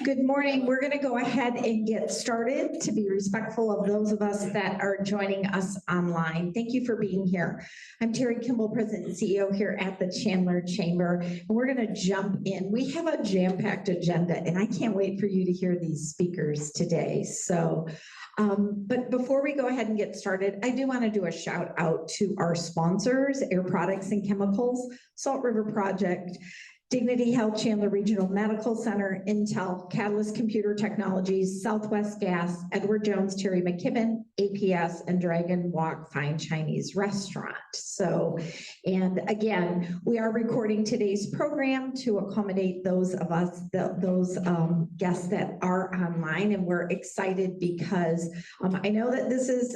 Good morning. We're going to go ahead and get started to be respectful of those of us that are joining us online. Thank you for being here. I'm Terry Kimball, President and CEO here at the Chandler Chamber, and we're going to jump in. We have a jam-packed agenda, and I can't wait for you to hear these speakers today. But before we go ahead and get started, I do want to do a shout out to our sponsors, Air Products and Chemicals, Salt River Project, Dignity Health Chandler Regional Medical Center, Intel, Catalyst Computer Technologies, Southwest Gas, Edward Jones, Terry McKibben, APS, and Dragon Walk Fine Chinese Restaurant. And again, we are recording today's program to accommodate those of us, those guests that are online, and we're excited because I know that this is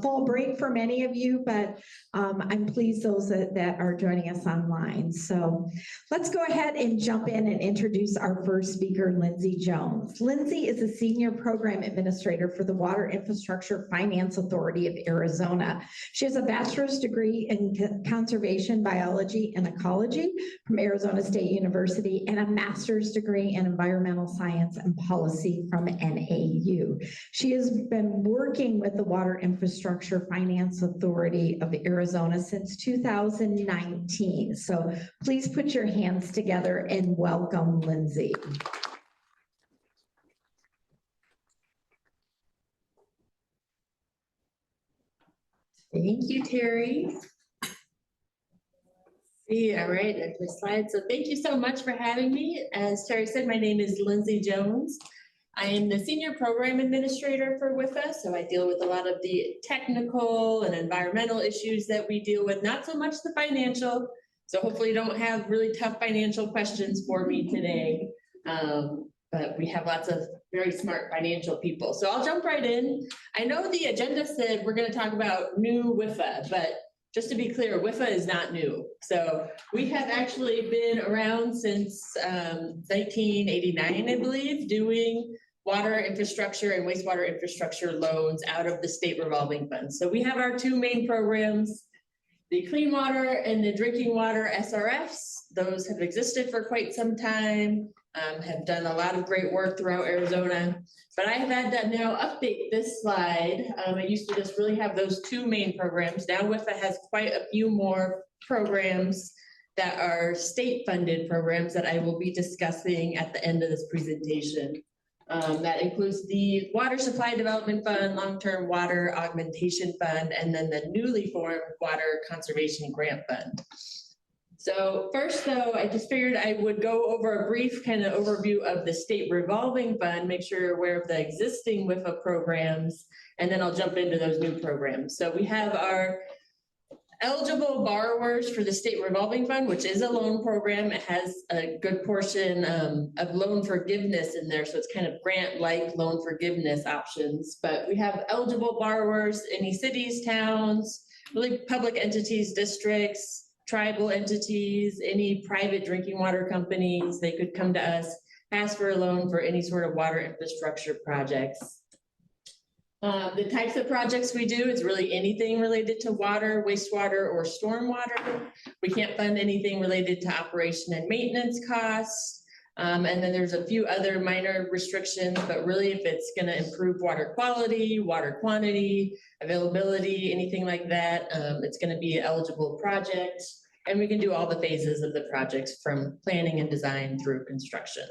fall break for many of you, but I'm pleased those that are joining us online. So let's go ahead and jump in and introduce our first speaker, Lindsey Jones. Lindsey is a Senior Program Administrator for the Water Infrastructure Finance Authority of Arizona. She has a bachelor's degree in Conservation Biology and Ecology from Arizona State University and a master's degree in Environmental Science and Policy from NAU. She has been working with the Water Infrastructure Finance Authority of Arizona since 2019. So please put your hands together and welcome Lindsey. Thank you, Terry. All right, there's my slide. So thank you so much for having me. As Terry said, my name is Lindsey Jones. I am the Senior Program Administrator for WIFA, so I deal with a lot of the technical and environmental issues that we deal with, not so much the financial. So hopefully you don't have really tough financial questions for me today, but we have lots of very smart financial people. So I'll jump right in. I know the agenda said we're going to talk about new WIFA, but just to be clear, WIFA is not new. So we have actually been around since 1989, I believe, doing water infrastructure and wastewater infrastructure loans out of the state revolving funds. So we have our two main programs, the clean water and the drinking water SRFs. Those have existed for quite some time, have done a lot of great work throughout Arizona. But I have had to now update this slide. I used to just really have those two main programs. Now WIFA has quite a few more programs that are state-funded programs that I will be discussing at the end of this presentation. That includes the Water Supply Development Fund, Long-Term Water Augmentation Fund, and then the newly formed Water Conservation Grant Fund. So first, though, I just figured I would go over a brief kind of overview of the state revolving fund, make sure you're aware of the existing WIFA programs, and then I'll jump into those new programs. So we have our eligible borrowers for the state revolving fund, which is a loan program. It has a good portion of loan forgiveness in there, so it's kind of grant-like loan forgiveness options. But we have eligible borrowers, any cities, towns, really public entities, districts, tribal entities, any private drinking water companies. They could come to us, ask for a loan for any sort of water infrastructure projects. The types of projects we do is really anything related to water, wastewater, or stormwater. We can't fund anything related to operation and maintenance costs. And then there's a few other minor restrictions, but really if it's going to improve water quality, water quantity, availability, anything like that, it's going to be an eligible project. And we can do all the phases of the projects from planning and design through construction.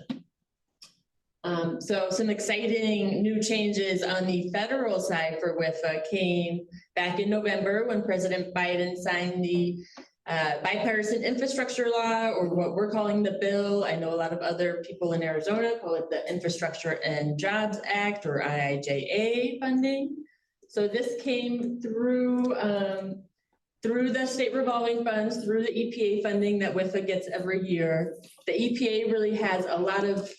So some exciting new changes on the federal side for WIFA came back in November when President Biden signed the bipartisan infrastructure law, or what we're calling the bill. I know a lot of other people in Arizona call it the Infrastructure and Jobs Act, or IIJA funding. So this came through the state revolving funds, through the EPA funding that WIFA gets every year. The EPA really has a lot of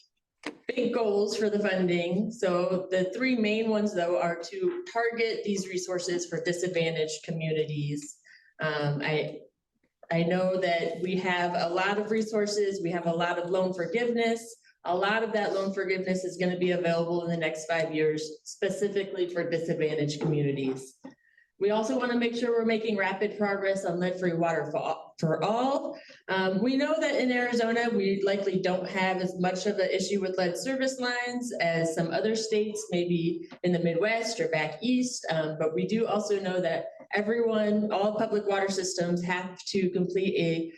big goals for the funding. So the three main ones, though, are to target these resources for disadvantaged communities. I know that we have a lot of resources. We have a lot of loan forgiveness. A lot of that loan forgiveness is going to be available in the next 5 years, specifically for disadvantaged communities. We also want to make sure we're making rapid progress on lead-free water for for all. We know that in Arizona, we likely don't have as much of an issue with lead service lines as some other states, maybe in the Midwest or back east. But we do also know that all public water systems have to complete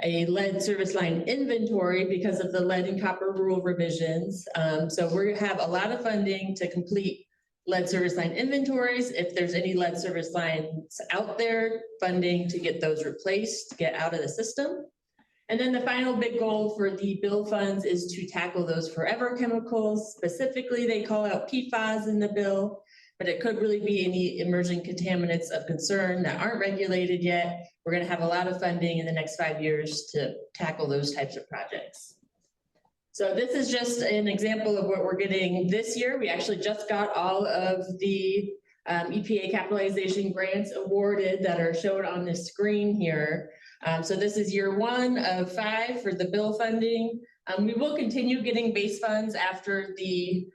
a lead service line inventory because of the lead and copper rule revisions. So we have a lot of funding to complete lead service line inventories. If there's any lead service lines out there, funding to get those replaced, get out of the system. And then the final big goal for the bill funds is to tackle those forever chemicals. Specifically, they call out PFAS in the bill, but it could really be any emerging contaminants of concern that aren't regulated yet. We're going to have a lot of funding in the next 5 years to tackle those types of projects. So this is just an example of what we're getting this year. We actually just got all of the EPA capitalization grants awarded that are shown on this screen here. So this is year 1 of 5 for the bill funding. We will continue getting base funds after the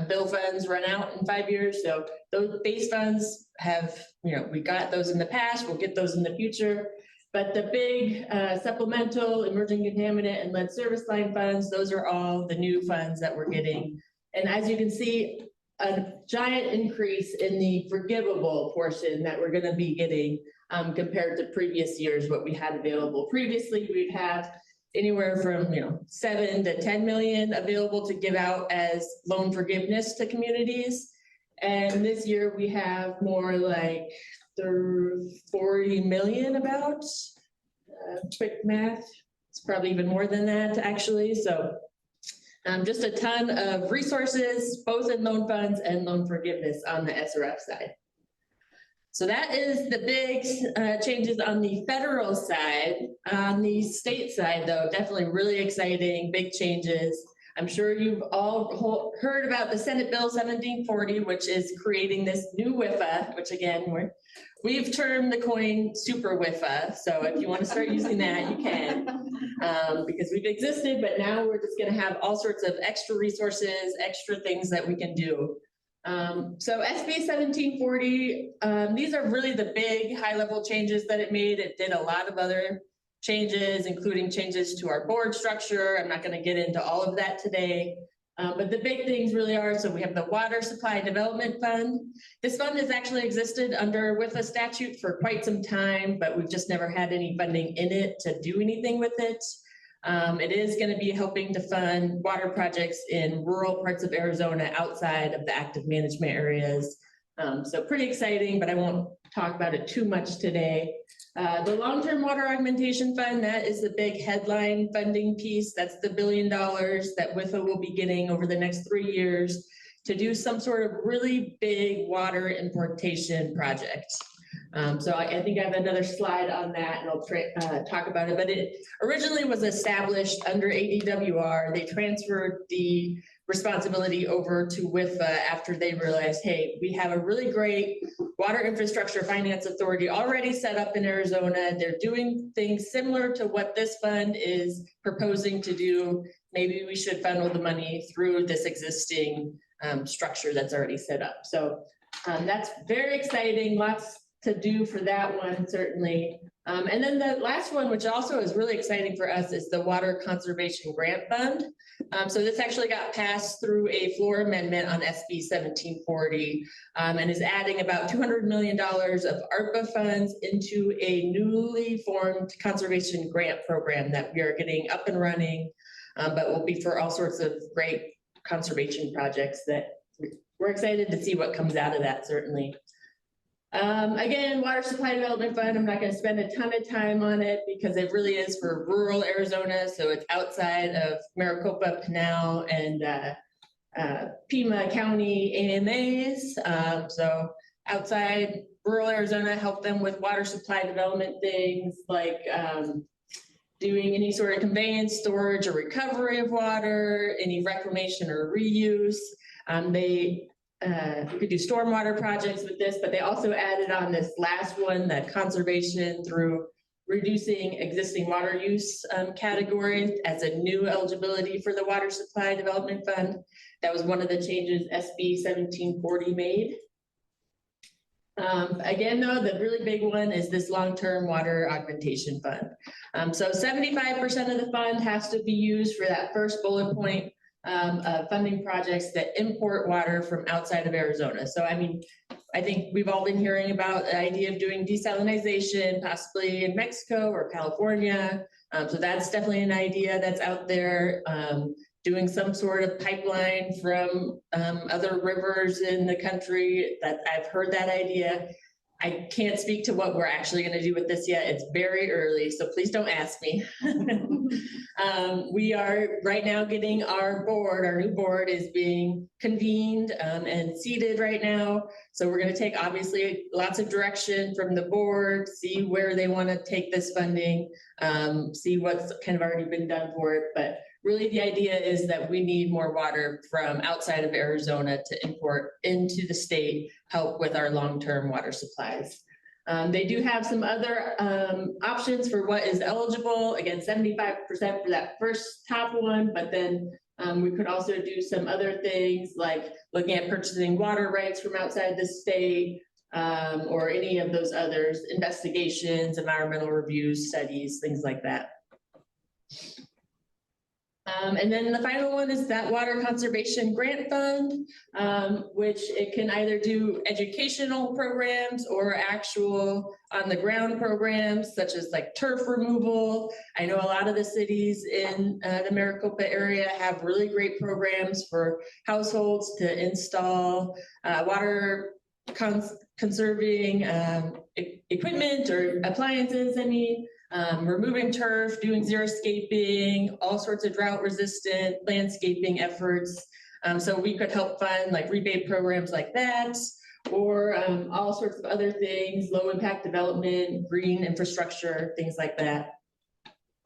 bill funds run out in 5 years. So those base funds have, we got those in the past, we'll get those in the future. But the big supplemental, emerging contaminant, and lead service line funds, those are all the new funds that we're getting. And as you can see, a giant increase in the forgivable portion that we're going to be getting compared to previous years, what we had available. Previously, we'd have anywhere from 7 to 10 million available to give out as loan forgiveness to communities. And this year we have more like 40 million about. Quick math, it's probably even more than that actually. So just a ton of resources, both in loan funds and loan forgiveness on the SRF side. So that is the big changes on the federal side. On the state side though, definitely really exciting, big changes. I'm sure you've all heard about the Senate Bill 1740, which is creating this new WIFA, which again, we've termed the coin super WIFA. So if you want to start using that, you can, because we've existed, but now we're just going to have all sorts of extra resources, extra things that we can do. So SB 1740, these are really the big high level changes that it made. It did a lot of other changes, including changes to our board structure. I'm not going to get into all of that today. But the big things really are, so we have the Water Supply Development Fund. This fund has actually existed under WIFA statute for quite some time, but we've just never had any funding in it to do anything with it. It is going to be helping to fund water projects in rural parts of Arizona outside of the active management areas. So pretty exciting, but I won't talk about it too much today. The long-term water augmentation fund, that is the big headline funding piece. That's the $1 billion that WIFA will be getting over the next 3 years to do some sort of really big water importation project. So I think I have another slide on that and I'll talk about it, but it originally was established under ADWR. They transferred the responsibility over to WIFA after they realized, hey, we have a really great water infrastructure finance authority already set up in Arizona. They're doing things similar to what this fund is proposing to do. Maybe we should funnel the money through this existing structure that's already set up. So that's very exciting. Lots to do for that one, certainly. And then the last one, which also is really exciting for us, is the Water Conservation Grant Fund. So this actually got passed through a floor amendment on SB 1740 and is adding about $200 million of ARPA funds into a newly formed conservation grant program that we are getting up and running, but will be for all sorts of great conservation projects that we're excited to see what comes out of that, certainly. Again, Water Supply Development Fund, I'm not going to spend a ton of time on it because it really is for rural Arizona. So it's outside of Maricopa Canal and Pima County AMAs. So outside rural Arizona, help them with water supply development things like doing any sort of conveyance, storage, or recovery of water, any reclamation or reuse. We could do stormwater projects with this, but they also added on this last one, that conservation through reducing existing water use category as a new eligibility for the Water Supply Development Fund. That was one of the changes SB 1740 made. Again, though, the really big one is this long-term water augmentation fund. So 75% of the fund has to be used for that first bullet point of funding projects that import water from outside of Arizona. So, I mean, I think we've all been hearing about the idea of doing desalination, possibly in Mexico or California. So that's definitely an idea that's out there. Doing some sort of pipeline from other rivers in the country. That I've heard that idea. I can't speak to what we're actually going to do with this yet. It's very early, so please don't ask me. We are right now getting our new board is being convened and seated right now. So we're going to take obviously lots of direction from the board, see where they want to take this funding, see what's kind of already been done for it. But really the idea is that we need more water from outside of Arizona to import into the state, help with our long-term water supplies. They do have some other options for what is eligible. Again, 75% for that first top one, but then we could also do some other things like looking at purchasing water rights from outside the state or any of those others, investigations, environmental reviews, studies, things like that. And then the final one is that Water Conservation Grant Fund, which it can either do educational programs or actual on the ground programs, such as like turf removal. I know a lot of the cities in the Maricopa area have really great programs for households to install water conserving equipment or appliances, removing turf, doing xeriscaping, all sorts of drought resistant landscaping efforts. So we could help fund like rebate programs like that, or all sorts of other things, low impact development, green infrastructure, things like that.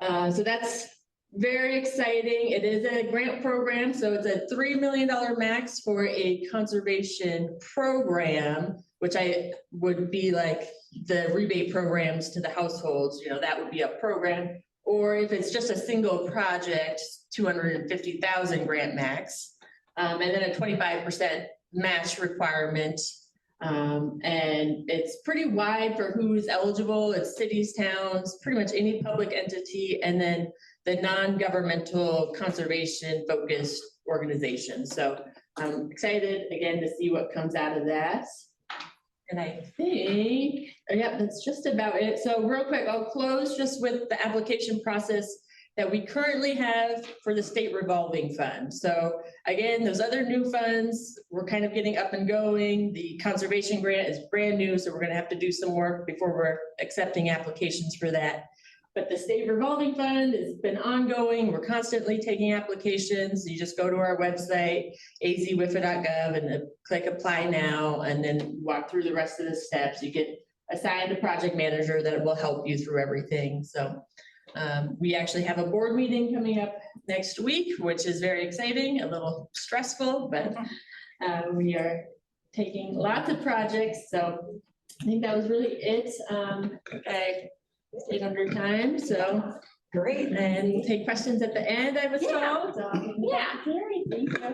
So that's very exciting. It is a grant program, so it's a $3 million max for a conservation program, which would be like the rebate programs to the households, that would be a program. Or if it's just a single project, 250,000 grant max, and then a 25% match requirement. And it's pretty wide for who's eligible. It's cities, towns, pretty much any public entity, and then the non-governmental conservation focused organization. So I'm excited again to see what comes out of that. And I think, yeah, that's just about it. So real quick, I'll close just with the application process that we currently have for the state revolving fund. So again, those other new funds, we're kind of getting up and going. The conservation grant is brand new, so we're gonna have to do some work before we're accepting applications for that. But the state revolving fund has been ongoing. We're constantly taking applications. You just go to our website, azwifa.gov, and click apply now, and then walk through the rest of the steps. You get assigned a project manager that will help you through everything. So we actually have a board meeting coming up next week, which is very exciting, a little stressful, but we are taking lots of projects. So I think that was really it. Stayed under time, so Great. And we'll take questions at the end, I was told. So,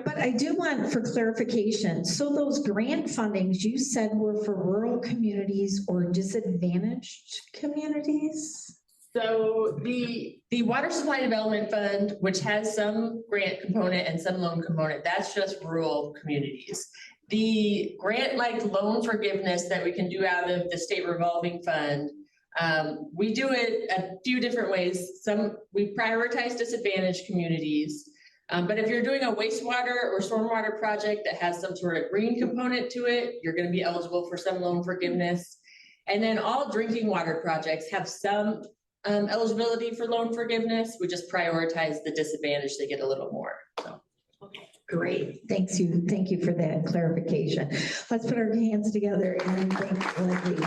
But I do want for clarification. So those grant fundings you said were for rural communities or disadvantaged communities? So the Water Supply Development Fund, which has some grant component and some loan component, that's just rural communities. The grant like loan forgiveness that we can do out of the state revolving fund, we do it a few different ways. We prioritize disadvantaged communities, but if you're doing a wastewater or stormwater project that has some sort of green component to it, you're going to be eligible for some loan forgiveness. And then all drinking water projects have some eligibility for loan forgiveness. We just prioritize the disadvantaged; they get a little more. So. Okay, great. Thank you for that clarification. Let's put our hands together and thank Lindsay.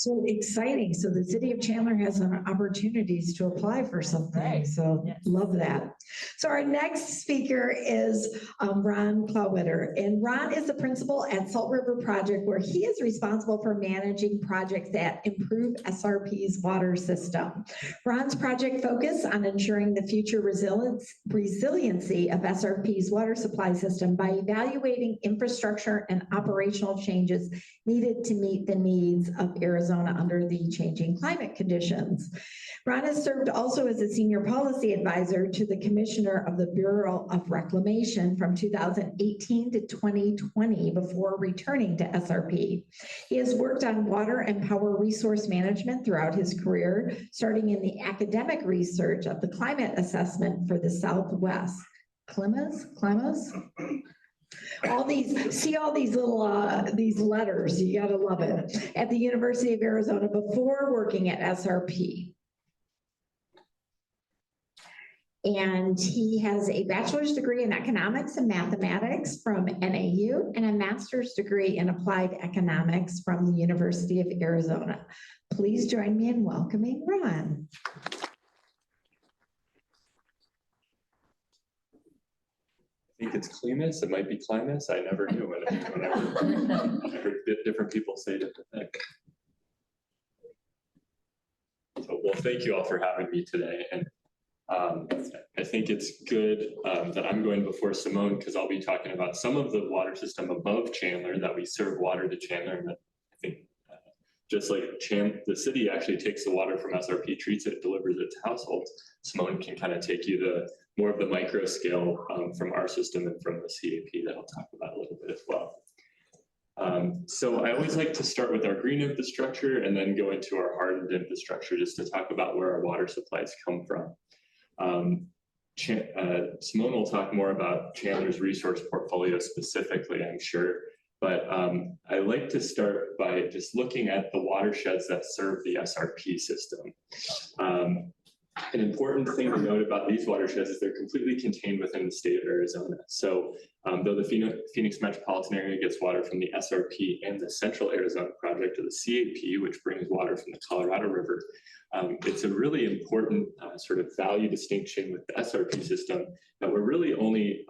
So exciting. So the city of Chandler has opportunities to apply for something. So Yes. love that. So our next speaker is Ron Cloudwitter. And Ron is the principal at Salt River Project, where he is responsible for managing projects that improve SRP's water system. Ron's project focus on ensuring the future resiliency of SRP's water supply system by evaluating infrastructure and operational changes needed to meet the needs of Arizona under the changing climate conditions. Ron has served also as a senior policy advisor to the commissioner of the Bureau of Reclamation from 2018 to 2020 before returning to SRP. He has worked on water and power resource management throughout his career, starting in the academic research of the climate assessment for the Southwest. Climas? All these little these letters, you gotta love it, at the University of Arizona before working at SRP. And he has a bachelor's degree in economics and mathematics from NAU and a master's degree in applied economics from the University of Arizona. Please join me in welcoming Ron. I think it's Climas, it might be Climas, I never knew I heard different people say different things. So, well, thank you all for having me today. And I think it's good that I'm going before Simone, because I'll be talking about some of the water system above Chandler that we serve water to Chandler. And I think just like the city actually takes the water from SRP, treats it, delivers it to households. Simone can kind of take you more of the micro scale from our system and from the CAP that I'll talk about a little bit as well. So I always like to start with our green infrastructure and then go into our hardened infrastructure just to talk about where our water supplies come from. Simone will talk more about Chandler's resource portfolio specifically, I'm sure, but I like to start by just looking at the watersheds that serve the SRP system. An important thing to note about these watersheds is they're completely contained within the state of Arizona. So though the Phoenix metropolitan area gets water from the SRP and the Central Arizona Project, or the CAP, which brings water from the Colorado River, it's a really important sort of value distinction with the SRP system that we're really only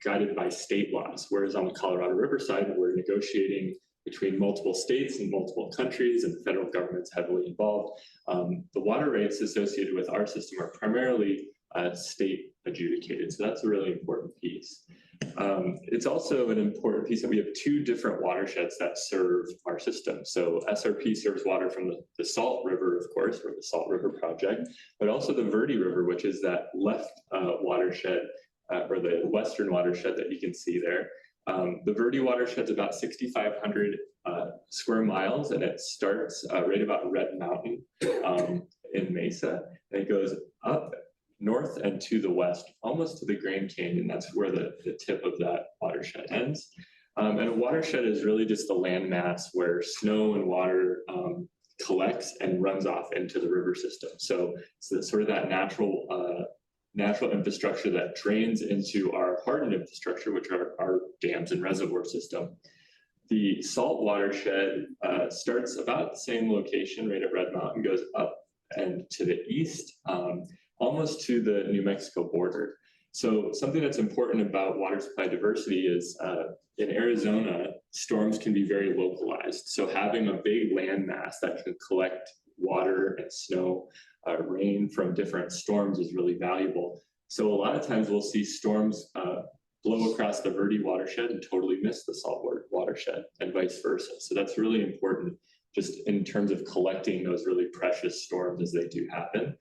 guided by state laws, whereas on the Colorado River side, we're negotiating between multiple states and multiple countries, and the federal government's heavily involved. The water rates associated with our system are primarily state adjudicated, so that's a really important piece. It's also an important piece that we have two different watersheds that serve our system. So SRP serves water from the Salt River, of course, or the Salt River Project, but also the Verde River, which is that left watershed, or the western watershed that you can see there. The Verde watershed is about 6,500 square miles, and it starts right about Red Mountain in Mesa, and it goes up north and to the west, almost to the Grand Canyon. That's where the tip of that watershed ends. And a watershed is really just a landmass where snow and water collects and runs off into the river system. So it's sort of that natural infrastructure that drains into our hardened infrastructure, which are our dams and reservoir system. The salt watershed starts about the same location right at Red Mountain, goes up and to the east, almost to the New Mexico border. So something that's important about water supply diversity is in Arizona, storms can be very localized. So having a big landmass that can collect water and snow, rain from different storms is really valuable. So a lot of times we'll see storms blow across the Verde watershed and totally miss the salt watershed, and vice versa. So that's really important just in terms of collecting those really precious storms as they do happen.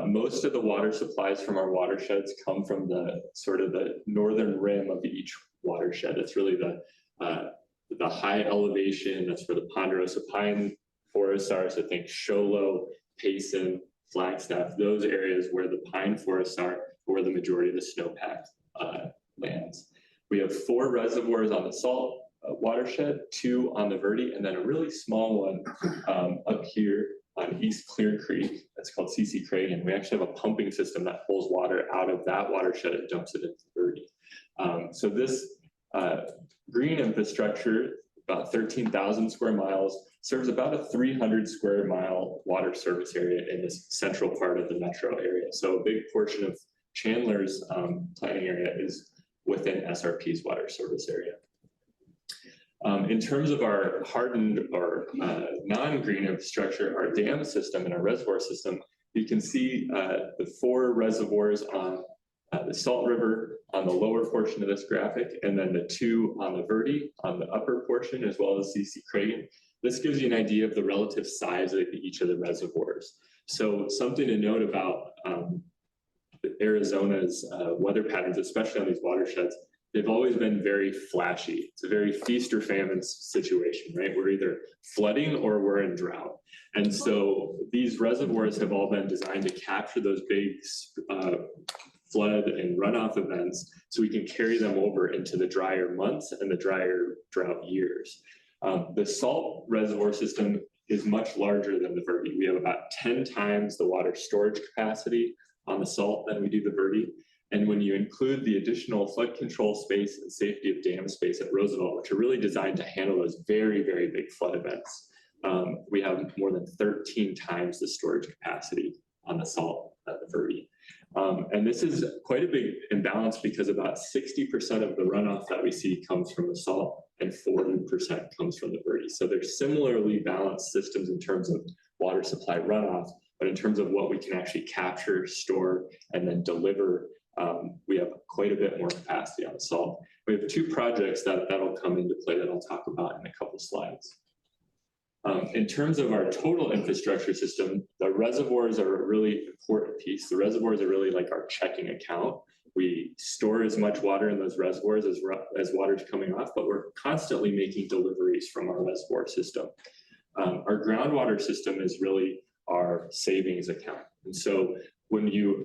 Most of the water supplies from our watersheds come from the sort of the northern rim of each watershed. It's really the high elevation. That's where the ponderosa pine forests are. So think Show Low, Payson, Flagstaff, those areas where the pine forests are, where the majority of the snowpack lands. We have 4 reservoirs on the salt watershed, 2 on the Verde, and then a really small one up here on East Clear Creek. That's called CC Craig, and we actually have a pumping system that pulls water out of that watershed and dumps it into the Verde. So this green infrastructure about 13,000 square miles, serves about a 300 square mile water service area in this central part of the metro area. So a big portion of Chandler's planning area is within SRP's water service area. In terms of our hardened or non-green infrastructure, our dam system and our reservoir system, you can see the 4 reservoirs on the Salt River on the lower portion of this graphic, and then the 2 on the Verde on the upper portion, as well as CC Cragen. This gives you an idea of the relative size of each of the reservoirs. So something to note about Arizona's weather patterns, especially on these watersheds, they've always been very flashy. It's a very feast or famine situation, right? We're either flooding or we're in drought. And so these reservoirs have all been designed to capture those big flood and runoff events so we can carry them over into the drier months and the drier drought years. The salt reservoir system is much larger than the Verde. We have about 10 times the water storage capacity on the salt than we do the Verde. And when you include the additional flood control space and safety of dam space at Roosevelt, which are really designed to handle those very, very big flood events, we have more than 13 times the storage capacity on the salt at the Verde. And this is quite a big imbalance because about 60% of the runoff that we see comes from the salt and 40% comes from the Verde. So they're similarly balanced systems in terms of water supply runoff, but in terms of what we can actually capture, store, and then deliver, we have quite a bit more capacity on the salt. We have 2 projects that'll come into play that I'll talk about in a couple slides. In terms of our total infrastructure system, the reservoirs are a really important piece. The reservoirs are really like our checking account. We store as much water in those reservoirs as water's coming off, but we're constantly making deliveries from our reservoir system. Our groundwater system is really our savings account. And so when you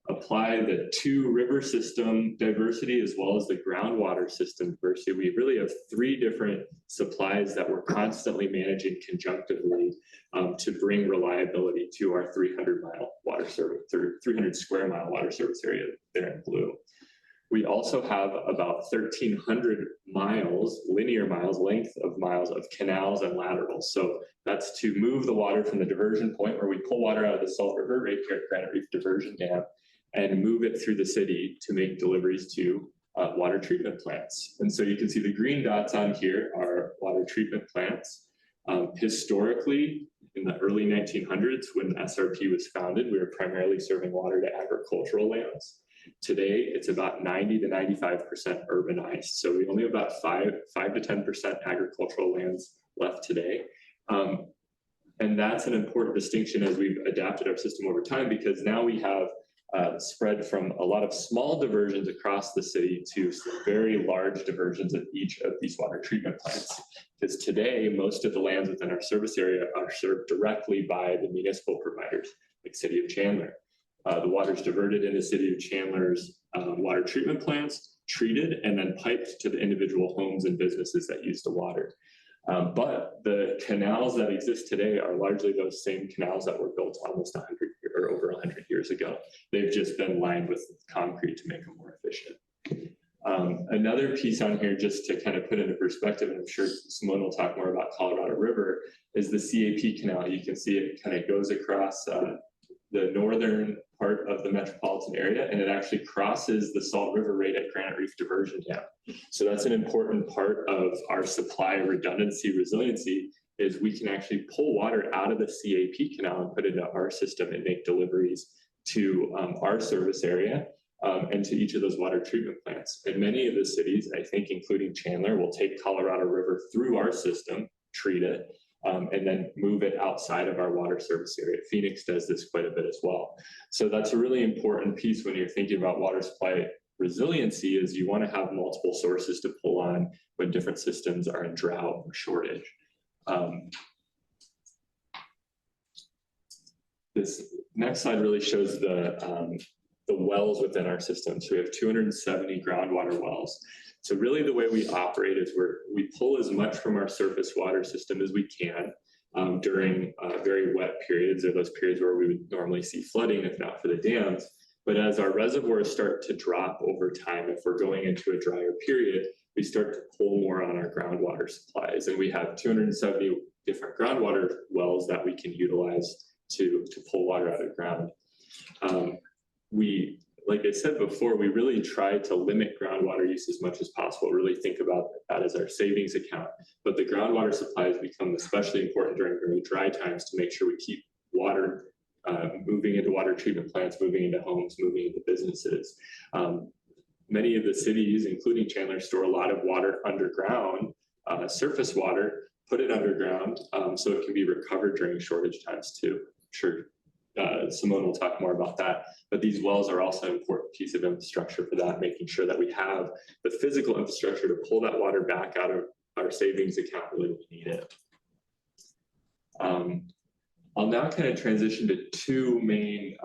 apply the 2 river system diversity as well as the groundwater system diversity, we really have 3 different supplies that we're constantly managing conjunctively to bring reliability to our 300-mile water service, or 300 square mile water service area there in blue. We also have about 1,300 miles, linear miles, length of miles of canals and laterals. So that's to move the water from the diversion point where we pull water out of the Salt River right here at Granite Reef Diversion Dam and move it through the city to make deliveries to water treatment plants. And so you can see the green dots on here are water treatment plants. Historically, in the early 1900s, when SRP was founded, we were primarily serving water to agricultural lands. Today, it's about 90 to 95% urbanized. So we only have about 5 to 10% agricultural lands left today. And that's an important distinction as we've adapted our system over time, because now we have spread from a lot of small diversions across the city to some very large diversions at each of these water treatment plants. Because today, most of the lands within our service area are served directly by the municipal providers, like City of Chandler. The water is diverted into City of Chandler's water treatment plants, treated, and then piped to the individual homes and businesses that use the water. But the canals that exist today are largely those same canals that were built almost 100 or over 100 years ago. They've just been lined with concrete to make them more efficient. Another piece on here, just to kind of put into perspective, and I'm sure Simone will talk more about Colorado River, is the CAP Canal. You can see it kind of goes across the northern part of the metropolitan area, and it actually crosses the Salt River right at Granite Reef Diversion Dam. So that's an important part of our supply redundancy resiliency, is we can actually pull water out of the CAP Canal and put it into our system and make deliveries to our service area and to each of those water treatment plants. And many of the cities, I think including Chandler, will take Colorado River through our system, treat it, and then move it outside of our water service area. Phoenix does this quite a bit as well. So that's a really important piece when you're thinking about water supply resiliency, is you want to have multiple sources to pull on when different systems are in drought or shortage. This next slide really shows the wells within our system. So we have 270 groundwater wells. So really the way we operate is we pull as much from our surface water system as we can during very wet periods, or those periods where we would normally see flooding if not for the dams. But as our reservoirs start to drop over time, if we're going into a drier period, we start to pull more on our groundwater supplies. And we have 270 different groundwater wells that we can utilize to pull water out of the ground. Like I said before, we really try to limit groundwater use as much as possible, really think about that as our savings account. But the groundwater supplies become especially important during very dry times to make sure we keep water moving into water treatment plants, moving into homes, moving into businesses. Many of the cities, including Chandler, store a lot of water underground, surface water, put it underground so it can be recovered during shortage times too. I'm sure Simone will talk more about that, but these wells are also an important piece of infrastructure for that, making sure that we have the physical infrastructure to pull that water back out of our savings account when we need it. I'll now kind of transition to two main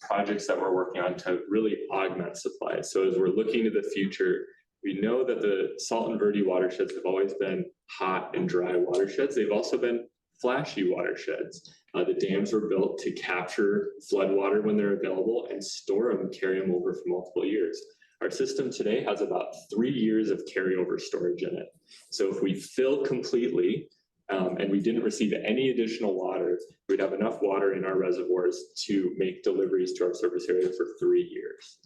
projects that we're working on to really augment supplies. So as we're looking to the future, we know that the Salt and Verde watersheds have always been hot and dry watersheds. They've also been flashy watersheds. The dams were built to capture flood water when they're available and store them and carry them over for multiple years. Our system today has about 3 years of carryover storage in it. So if we fill completely and we didn't receive any additional water, we'd have enough water in our reservoirs to make deliveries to our surface area for 3 years.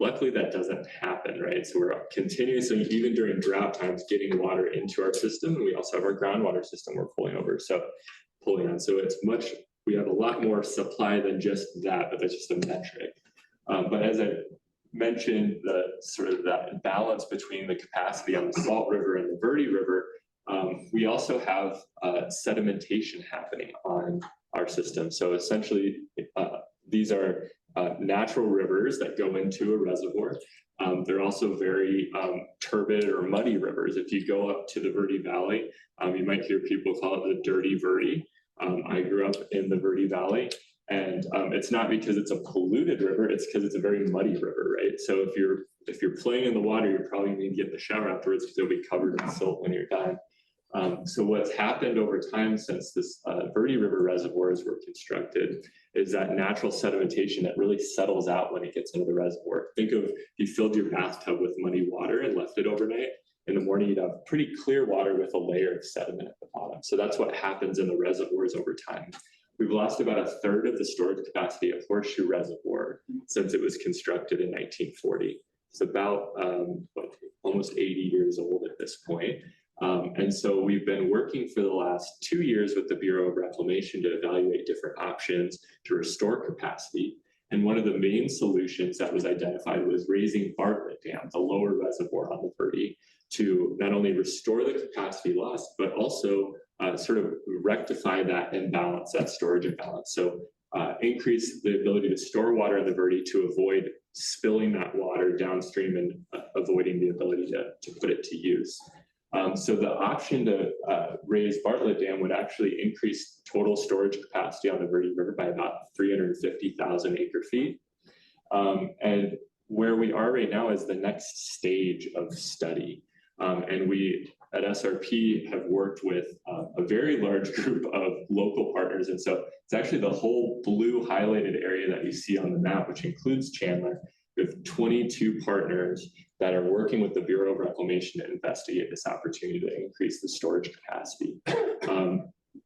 Luckily, that doesn't happen, right? So we're continuously, even during drought times, getting water into our system. And we also have our groundwater system we're pulling on. So it's we have a lot more supply than just that, but that's just a metric. But as I mentioned, that balance between the capacity on the Salt River and the Verde River, we also have sedimentation happening on our system. So essentially, these are natural rivers that go into a reservoir. They're also very turbid or muddy rivers. If you go up to the Verde Valley, you might hear people call it the Dirty Verde. I grew up in the Verde Valley, and it's not because it's a polluted river, it's because it's a very muddy river, right? So if you're playing in the water, you're probably going to get in the shower afterwards because you'll be covered in silt when you're done. So what's happened over time since this Verde River reservoirs were constructed is that natural sedimentation that really settles out when it gets into the reservoir. Think of if you filled your bathtub with muddy water and left it overnight. In the morning, you'd have pretty clear water with a layer of sediment at the bottom. So that's what happens in the reservoirs over time. We've lost about 1/3 of the storage capacity of Horseshoe Reservoir since it was constructed in 1940. It's about almost 80 years old at this point. And so we've been working for the last 2 years with the Bureau of Reclamation to evaluate different options to restore capacity. And one of the main solutions that was identified was raising Bartlett Dam, the lower reservoir on the Verde, to not only restore the capacity lost, but also sort of rectify that imbalance, that storage imbalance. So increase the ability to store water in the Verde to avoid spilling that water downstream and avoiding the ability to put it to use. So the option to raise Bartlett Dam would actually increase total storage capacity on the Verde River by about 350,000 acre feet. And where we are right now is the next stage of study. And we at SRP have worked with a very large group of local partners. And so it's actually the whole blue highlighted area that you see on the map, which includes Chandler, with 22 partners that are working with the Bureau of Reclamation to investigate this opportunity to increase the storage capacity.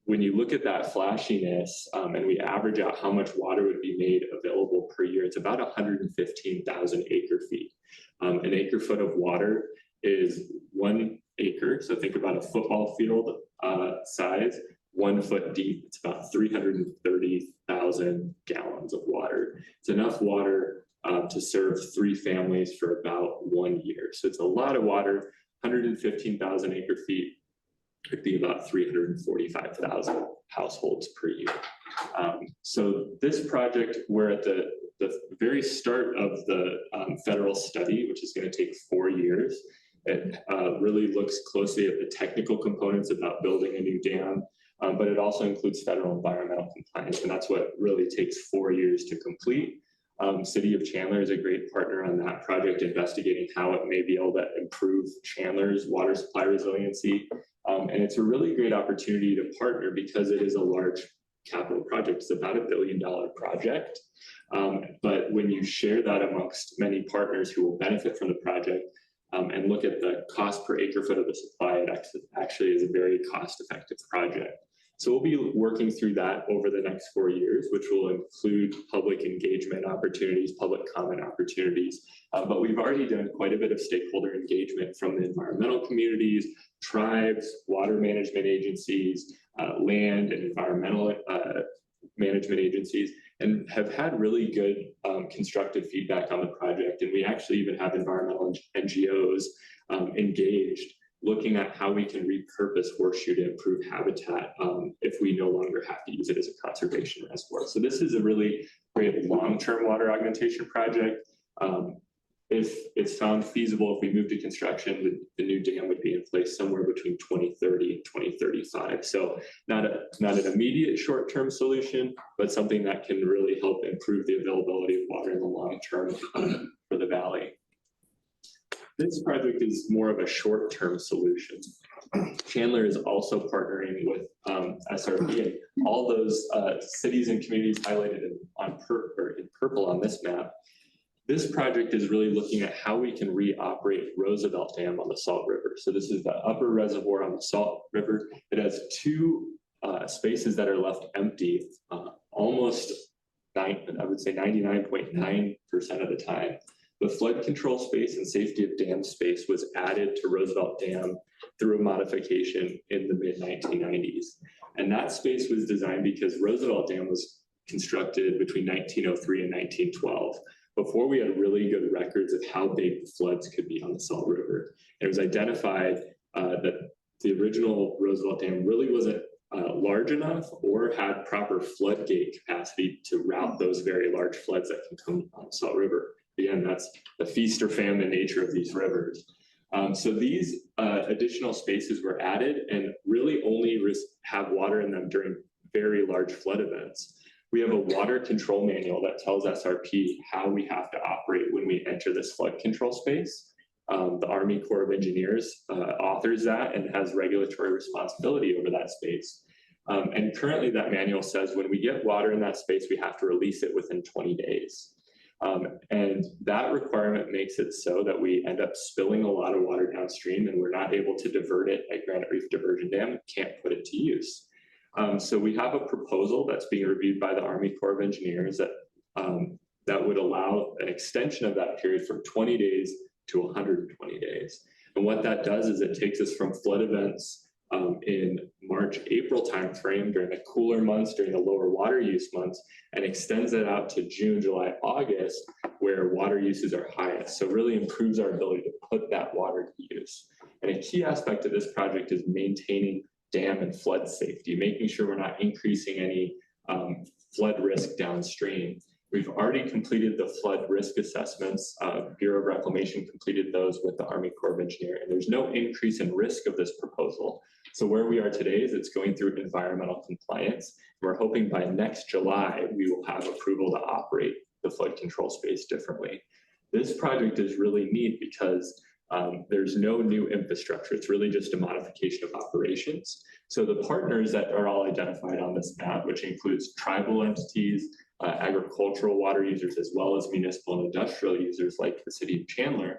When you look at that flashiness and we average out how much water would be made available per year, it's about 115,000 acre feet. An acre foot of water is 1 acre. So think about a football field size, 1 foot deep. It's about 330,000 gallons of water. It's enough water to serve 3 families for about 1 year. So it's a lot of water. 115,000 acre feet could be about 345,000 households per year. So this project, we're at the very start of the federal study, which is going to take 4 years. It really looks closely at the technical components about building a new dam, but it also includes federal environmental compliance, and that's what really takes 4 years to complete. City of Chandler is a great partner on that project, investigating how it may be able to improve Chandler's water supply resiliency. And it's a really great opportunity to partner because it is a large capital project. It's about $1 billion project. But when you share that amongst many partners who will benefit from the project, and look at the cost per acre foot of the supply, it actually is a very cost-effective project. So we'll be working through that over the next 4 years, which will include public engagement opportunities, public comment opportunities. But we've already done quite a bit of stakeholder engagement from the environmental communities, tribes, water management agencies, land and environmental management agencies, and have had really good constructive feedback on the project. And we actually even have environmental NGOs engaged, looking at how we can repurpose horseshoe to improve habitat if we no longer have to use it as a conservation reservoir. So this is a really great long-term water augmentation project. If it's found feasible, if we move to construction, the new dam would be in place somewhere between 2030 and 2035. So not an immediate short-term solution, but something that can really help improve the availability of water in the long term for the valley. This project is more of a short-term solution. Chandler is also partnering with SRP, and all those cities and communities highlighted in purple on this map. This project is really looking at how we can reoperate Roosevelt Dam on the Salt River. So this is the upper reservoir on the Salt River. It has two spaces that are left empty almost, I would say 99.9% of the time. The flood control space and safety of dam space was added to Roosevelt Dam through a modification in the mid-1990s. And that space was designed because Roosevelt Dam was constructed between 1903 and 1912, before we had really good records of how big the floods could be on the Salt River. It was identified that the original Roosevelt Dam really wasn't large enough or had proper floodgate capacity to route those very large floods that can come on the Salt River. Again, that's the feast or famine nature of these rivers. So these additional spaces were added and really only have water in them during very large flood events. We have a water control manual that tells SRP how we have to operate when we enter this flood control space. The Army Corps of Engineers authors that and has regulatory responsibility over that space. And currently that manual says when we get water in that space, we have to release it within 20 days. And that requirement makes it so that we end up spilling a lot of water downstream and we're not able to divert it at Granite Reef Diversion Dam, can't put it to use. So we have a proposal that's being reviewed by the Army Corps of Engineers that would allow an extension of that period from 20 days to 120 days. And what that does is it takes us from flood events in March, April timeframe during the cooler months, during the lower water use months, and extends it out to June, July, August, where water uses are highest. So really improves our ability to put that water to use. And a key aspect of this project is maintaining dam and flood safety, making sure we're not increasing any flood risk downstream. We've already completed the flood risk assessments. Bureau of Reclamation completed those with the Army Corps of Engineers, and there's no increase in risk of this proposal. So where we are today is it's going through environmental compliance. We're hoping by next July, we will have approval to operate the flood control space differently. This project is really neat because there's no new infrastructure. It's really just a modification of operations. So the partners that are all identified on this map, which includes tribal entities, agricultural water users, as well as municipal and industrial users like the city of Chandler,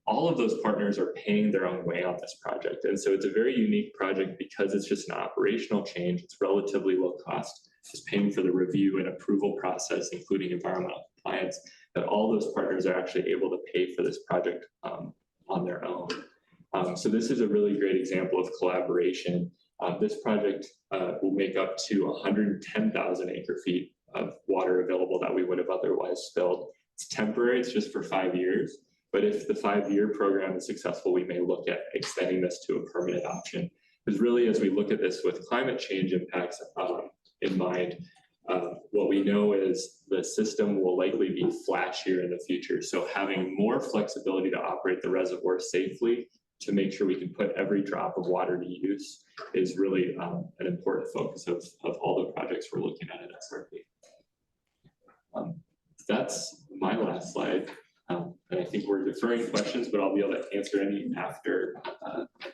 all of those partners are paying their own way on this project. And so it's a very unique project because it's just an operational change. It's relatively low cost, just paying for the review and approval process, including environmental compliance, that all those partners are actually able to pay for this project on their own. So this is a really great example of collaboration. This project will make up to 110,000 acre feet of water available that we would have otherwise spilled. It's temporary, it's just for 5 years. But if the 5-year program is successful, we may look at extending this to a permanent option. Because really, as we look at this with climate change impacts in mind, what we know is the system will likely be flashier in the future. So having more flexibility to operate the reservoir safely to make sure we can put every drop of water to use is really an important focus of all the projects we're looking at SRP. That's my last slide. And I think we're deferring questions, but I'll be able to answer any after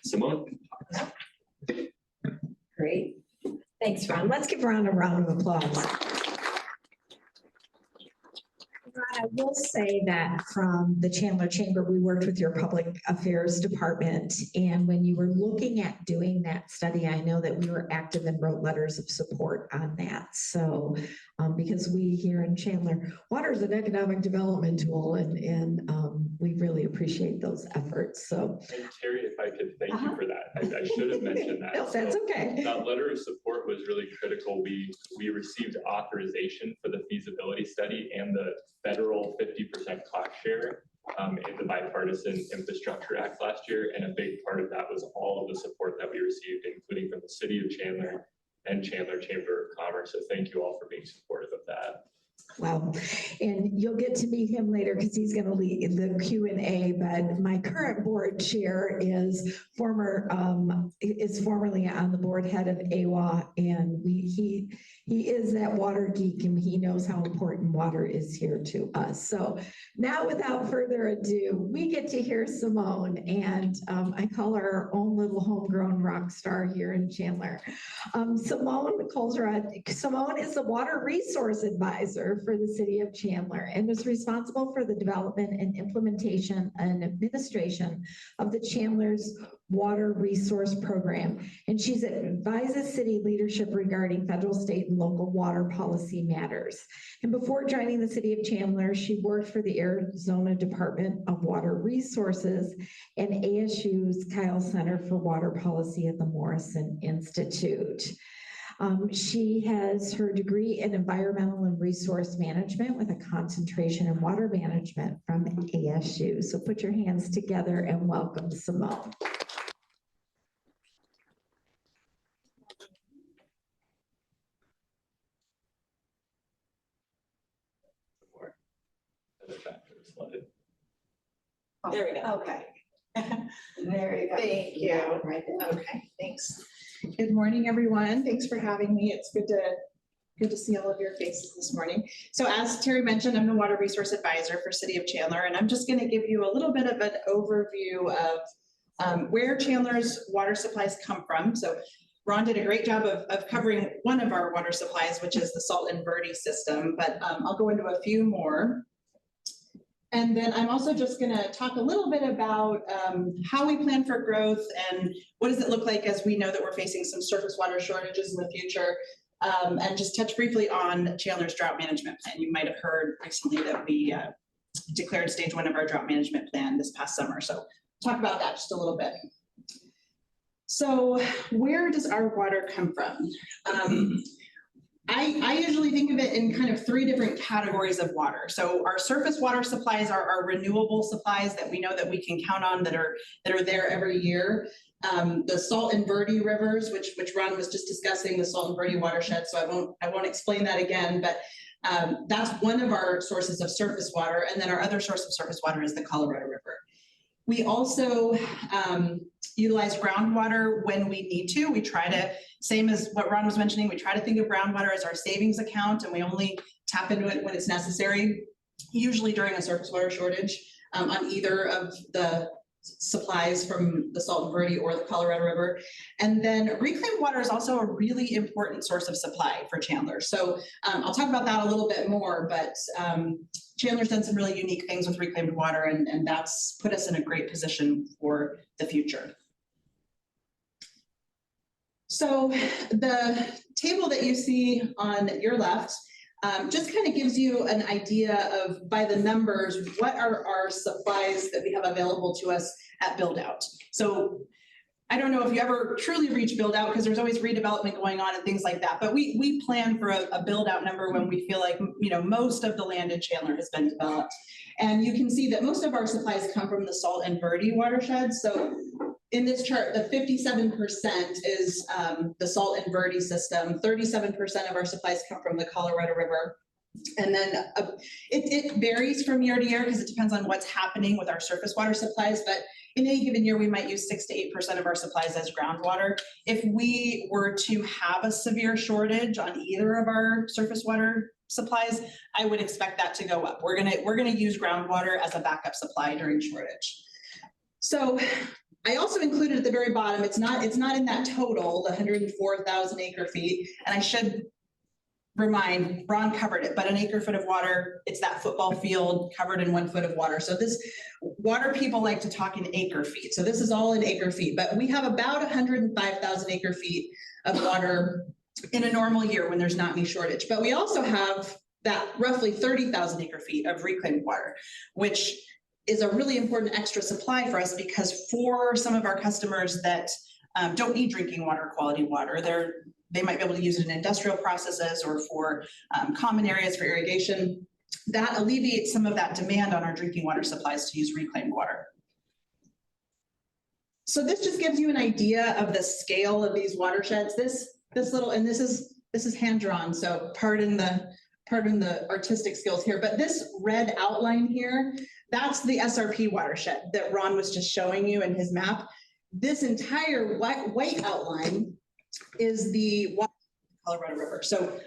Simone. Great. Thanks, Ron. Let's give Ron a round of applause. I will say that from the Chandler Chamber, we worked with your Public Affairs Department. And when you were looking at doing that study, I know that we were active and wrote letters of support on that. So because we here in Chandler, water is an economic development tool, and we really appreciate those efforts. So. And Terry, if I could thank you for that. I should have mentioned that. No, that's okay. That letter of support was really critical. We received authorization for the feasibility study and the federal 50% cost share in the Bipartisan Infrastructure Act last year. And a big part of that was all of the support that we received, including from the City of Chandler and Chandler Chamber of Commerce. So thank you all for being supportive of that. Wow. And you'll get to meet him later because he's going to lead the Q&A, but my current board chair is formerly on the board head of AWA, and he is that water geek, and he knows how important water is here to us. So now, without further ado, we get to hear Simone, and I call her our own little homegrown rock star here in Chandler. Simone is the water resource advisor for the City of Chandler and is responsible for the development and implementation and administration of the Chandler's Water Resource Program. And she advises city leadership regarding federal, state, and local water policy matters. And before joining the City of Chandler, she worked for the Arizona Department of Water Resources and ASU's Kyle Center for Water Policy at the Morrison Institute. She has her degree in environmental and resource management with a concentration in water management from ASU. So put your hands together and welcome Simone. There we go. Okay. There you go. Thank you. Right there. Okay, thanks. Good morning, everyone. Thanks for having me. It's good to see all of your faces this morning. So as Terry mentioned, I'm the Water Resource Advisor for City of Chandler, and I'm just going to give you a little bit of an overview of where Chandler's water supplies come from. So Ron did a great job of covering one of our water supplies, which is the salt and Verde system, but I'll go into a few more. And then I'm also just going to talk a little bit about how we plan for growth and what does it look like as we know that we're facing some surface water shortages in the future, and just touch briefly on Chandler's drought management plan. You might have heard recently that we declared stage 1 of our drought management plan this past summer. So talk about that just a little bit. So where does our water come from? I usually think of it in kind of 3 different categories of water. So our surface water supplies are our renewable supplies that we know that we can count on, that are there every year. The salt and Verde rivers, which Ron was just discussing, the salt and Verde watershed. So I won't explain that again, but that's one of our sources of surface water. And then our other source of surface water is the Colorado River. We also utilize groundwater when we need to. We try to, same as what Ron was mentioning, we try to think of groundwater as our savings account, and we only tap into it when it's necessary, usually during a surface water shortage on either of the supplies from the Salt and Verde or the Colorado River. And then reclaimed water is also a really important source of supply for Chandler. So I'll talk about that a little bit more, but Chandler's done some really unique things with reclaimed water, and that's put us in a great position for the future. So the table that you see on your left just kind of gives you an idea of, by the numbers, what are our supplies that we have available to us at build out. So I don't know if you ever truly reach build out because there's always redevelopment going on and things like that, but we plan for a build out number when we feel like, you know, most of the land in Chandler has been developed. And you can see that most of our supplies come from the Salt and Verde watershed. So in this chart, the 57% is the Salt and Verde system. 37% of our supplies come from the Colorado River. And then it varies from year to year because it depends on what's happening with our surface water supplies. But in any given year, we might use 6 to 8% of our supplies as groundwater. If we were to have a severe shortage on either of our surface water supplies, I would expect that to go up. We're gonna use groundwater as a backup supply during shortage. So I also included at the very bottom, it's not in that total, the 104,000 acre feet, and I should remind, Ron covered it, but an acre foot of water, it's that football field covered in 1 foot of water. So this, water people like to talk in acre feet. So this is all in acre feet, but we have about 105,000 acre feet of water in a normal year when there's not any shortage. But we also have that roughly 30,000 acre feet of reclaimed water, which is a really important extra supply for us, because for some of our customers that don't need drinking water, quality water, they might be able to use it in industrial processes or for common areas for irrigation. That alleviates some of that demand on our drinking water supplies to use reclaimed water. So this just gives you an idea of the scale of these watersheds. This little, and this is hand drawn, so pardon the artistic skills here, but this red outline here, that's the SRP watershed that Ron was just showing you in his map. This entire white outline is the Colorado River. So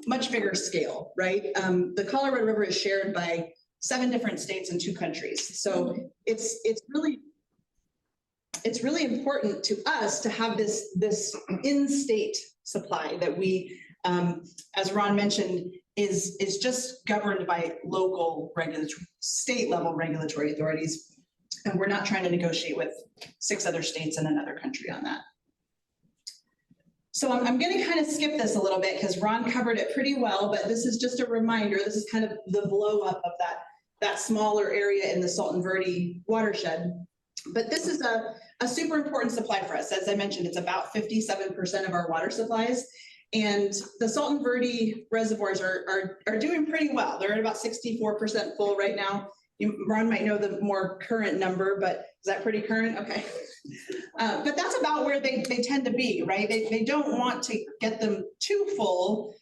much bigger scale, right? The Colorado River is shared by 7 different states and 2 countries. So it's really important to us to have this in-state supply that we, as Ron mentioned, is just governed by local state level regulatory authorities. And we're not trying to negotiate with 6 other states and another country on that. So I'm going to kind of skip this a little bit because Ron covered it pretty well, but this is just a reminder. This is kind of the blow up of that smaller area in the Salton Verde watershed. But this is a super important supply for us. As I mentioned, it's about 57% of our water supplies. And the Salton Verde reservoirs are doing pretty well. They're at about 64% full right now. Ron might know the more current number, but is that pretty current? Okay. But that's about where they tend to be, right? They don't want to get them too full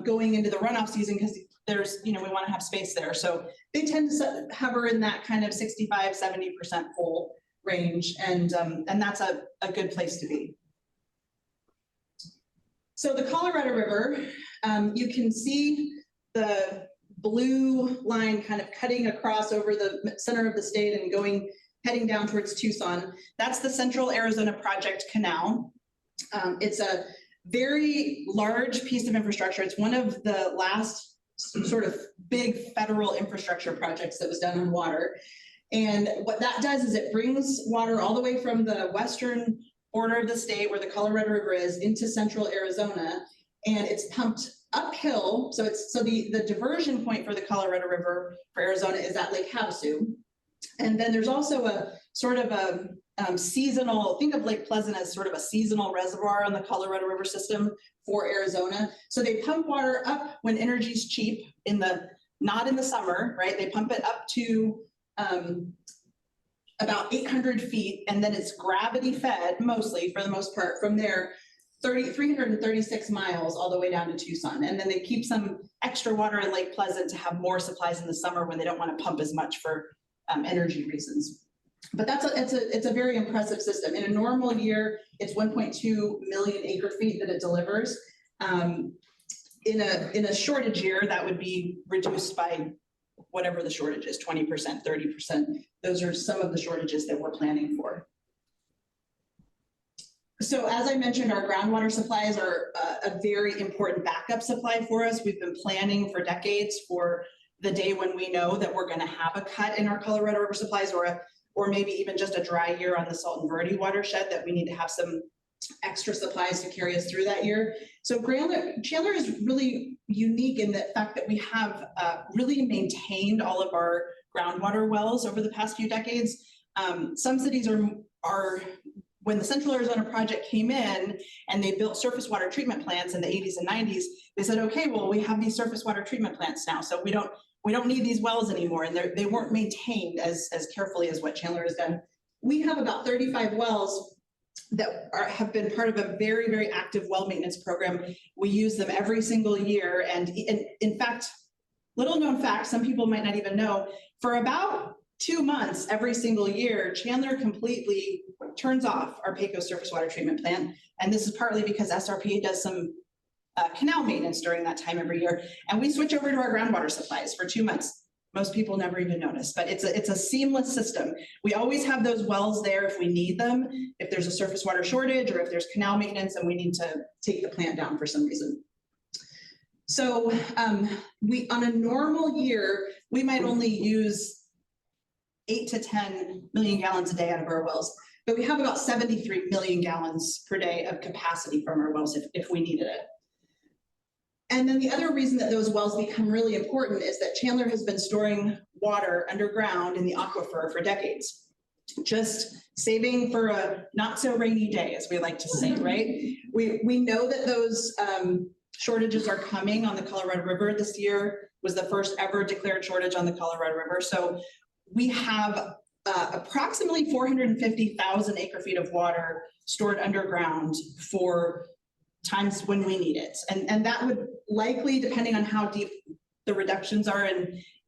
going into the runoff season because there's, we want to have space there. So they tend to hover in that kind of 65, 70% full range. And that's a good place to be. So the Colorado River, you can see the blue line kind of cutting across over the center of the state and heading down towards Tucson. That's the Central Arizona Project Canal. It's a very large piece of infrastructure. It's one of the last sort of big federal infrastructure projects that was done on water. And what that does is it brings water all the way from the western border of the state where the Colorado River is into central Arizona, and it's pumped uphill. So the diversion point for the Colorado River for Arizona is at Lake Havasu. And then there's also a sort of a seasonal, think of Lake Pleasant as sort of a seasonal reservoir on the Colorado River system for Arizona. So they pump water up when energy's cheap not in the summer, right? They pump it up to about 800 feet, and then it's gravity fed mostly for the most part from there 336 miles all the way down to Tucson. And then they keep some extra water in Lake Pleasant to have more supplies in the summer when they don't want to pump as much for energy reasons. But it's a very impressive system. In a normal year, it's 1.2 million acre feet that it delivers. In a shortage year, that would be reduced by whatever the shortage is, 20%, 30%. Those are some of the shortages that we're planning for. So as I mentioned, our groundwater supplies are a very important backup supply for us. We've been planning for decades for the day when we know that we're going to have a cut in our Colorado River supplies, or maybe even just a dry year on the Salton Verde watershed, that we need to have some extra supplies to carry us through that year. So Chandler is really unique in the fact that we have really maintained all of our groundwater wells over the past few decades. Some cities are when the Central Arizona Project came in and they built surface water treatment plants in the 80s and 90s, they said, okay, well, we have these surface water treatment plants now, so we don't need these wells anymore. And they weren't maintained as carefully as what Chandler has done. We have about 35 wells that have been part of a very, very active well maintenance program. We use them every single year. And in fact, little known fact, some people might not even know, for about 2 months every single year, Chandler completely turns off our Pecos surface water treatment plant. And this is partly because SRP does some canal maintenance during that time every year. And we switch over to our groundwater supplies for 2 months. Most people never even notice, but it's a seamless system. We always have those wells there if we need them, if there's a surface water shortage or if there's canal maintenance and we need to take the plant down for some reason. So we, on a normal year, we might only use 8 to 10 million gallons a day out of our wells, but we have about 73 million gallons per day of capacity from our wells if we needed it. And then the other reason that those wells become really important is that Chandler has been storing water underground in the aquifer for decades, just saving for a not so rainy day, as we like to say, right? We know that those shortages are coming on the Colorado River. This year was the first ever declared shortage on the Colorado River. So we have approximately 450,000 acre feet of water stored underground for times when we need it. And that would likely, depending on how deep the reductions are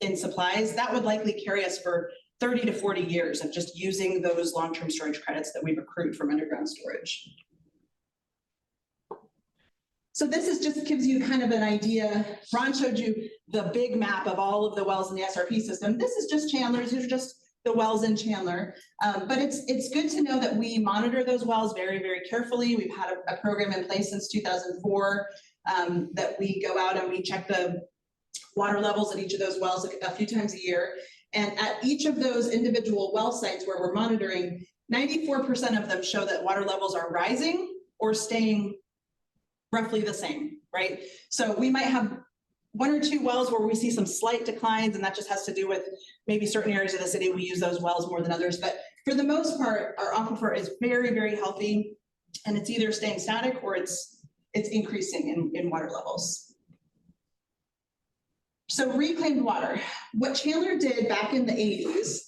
in supplies, that would likely carry us for 30 to 40 years of just using those long-term storage credits that we've accrued from underground storage. So this is just gives you kind of an idea. Ron showed you the big map of all of the wells in the SRP system. This is just Chandler's. These are just the wells in Chandler. But it's good to know that we monitor those wells very, very carefully. We've had a program in place since 2004 that we go out and we check the water levels at each of those wells a few times a year. And at each of those individual well sites where we're monitoring, 94% of them show that water levels are rising or staying roughly the same, right? So we might have 1 or 2 wells where we see some slight declines, and that just has to do with maybe certain areas of the city, we use those wells more than others. But for the most part, our aquifer is very, very healthy, and it's either staying static or it's increasing in water levels. So reclaimed water, what Chandler did back in the 80s,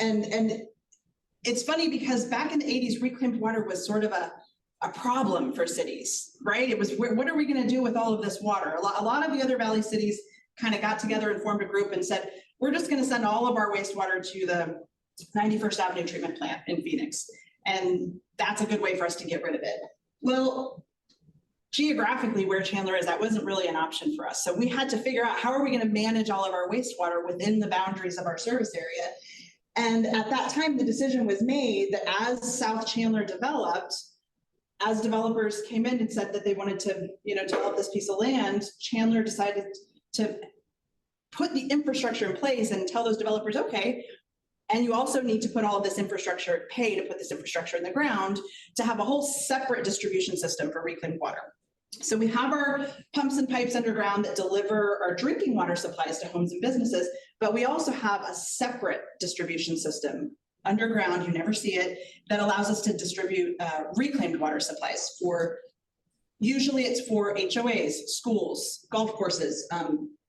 and it's funny because back in the 80s, reclaimed water was sort of a problem for cities, right? It was, what are we going to do with all of this water? A lot of the other Valley cities kind of got together and formed a group and said, we're just going to send all of our wastewater to the 91st Avenue treatment plant in Phoenix. And that's a good way for us to get rid of it. Well, geographically where Chandler is, that wasn't really an option for us. So we had to figure out how are we going to manage all of our wastewater within the boundaries of our service area. And at that time, the decision was made that as South Chandler developed, as developers came in and said that they wanted to, develop this piece of land, Chandler decided to put the infrastructure in place and tell those developers, okay, and you also need to put all of this infrastructure, pay to put this infrastructure in the ground to have a whole separate distribution system for reclaimed water. So we have our pumps and pipes underground that deliver our drinking water supplies to homes and businesses, but we also have a separate distribution system underground, you never see it, that allows us to distribute reclaimed water supplies for, usually it's for HOAs, schools, golf courses,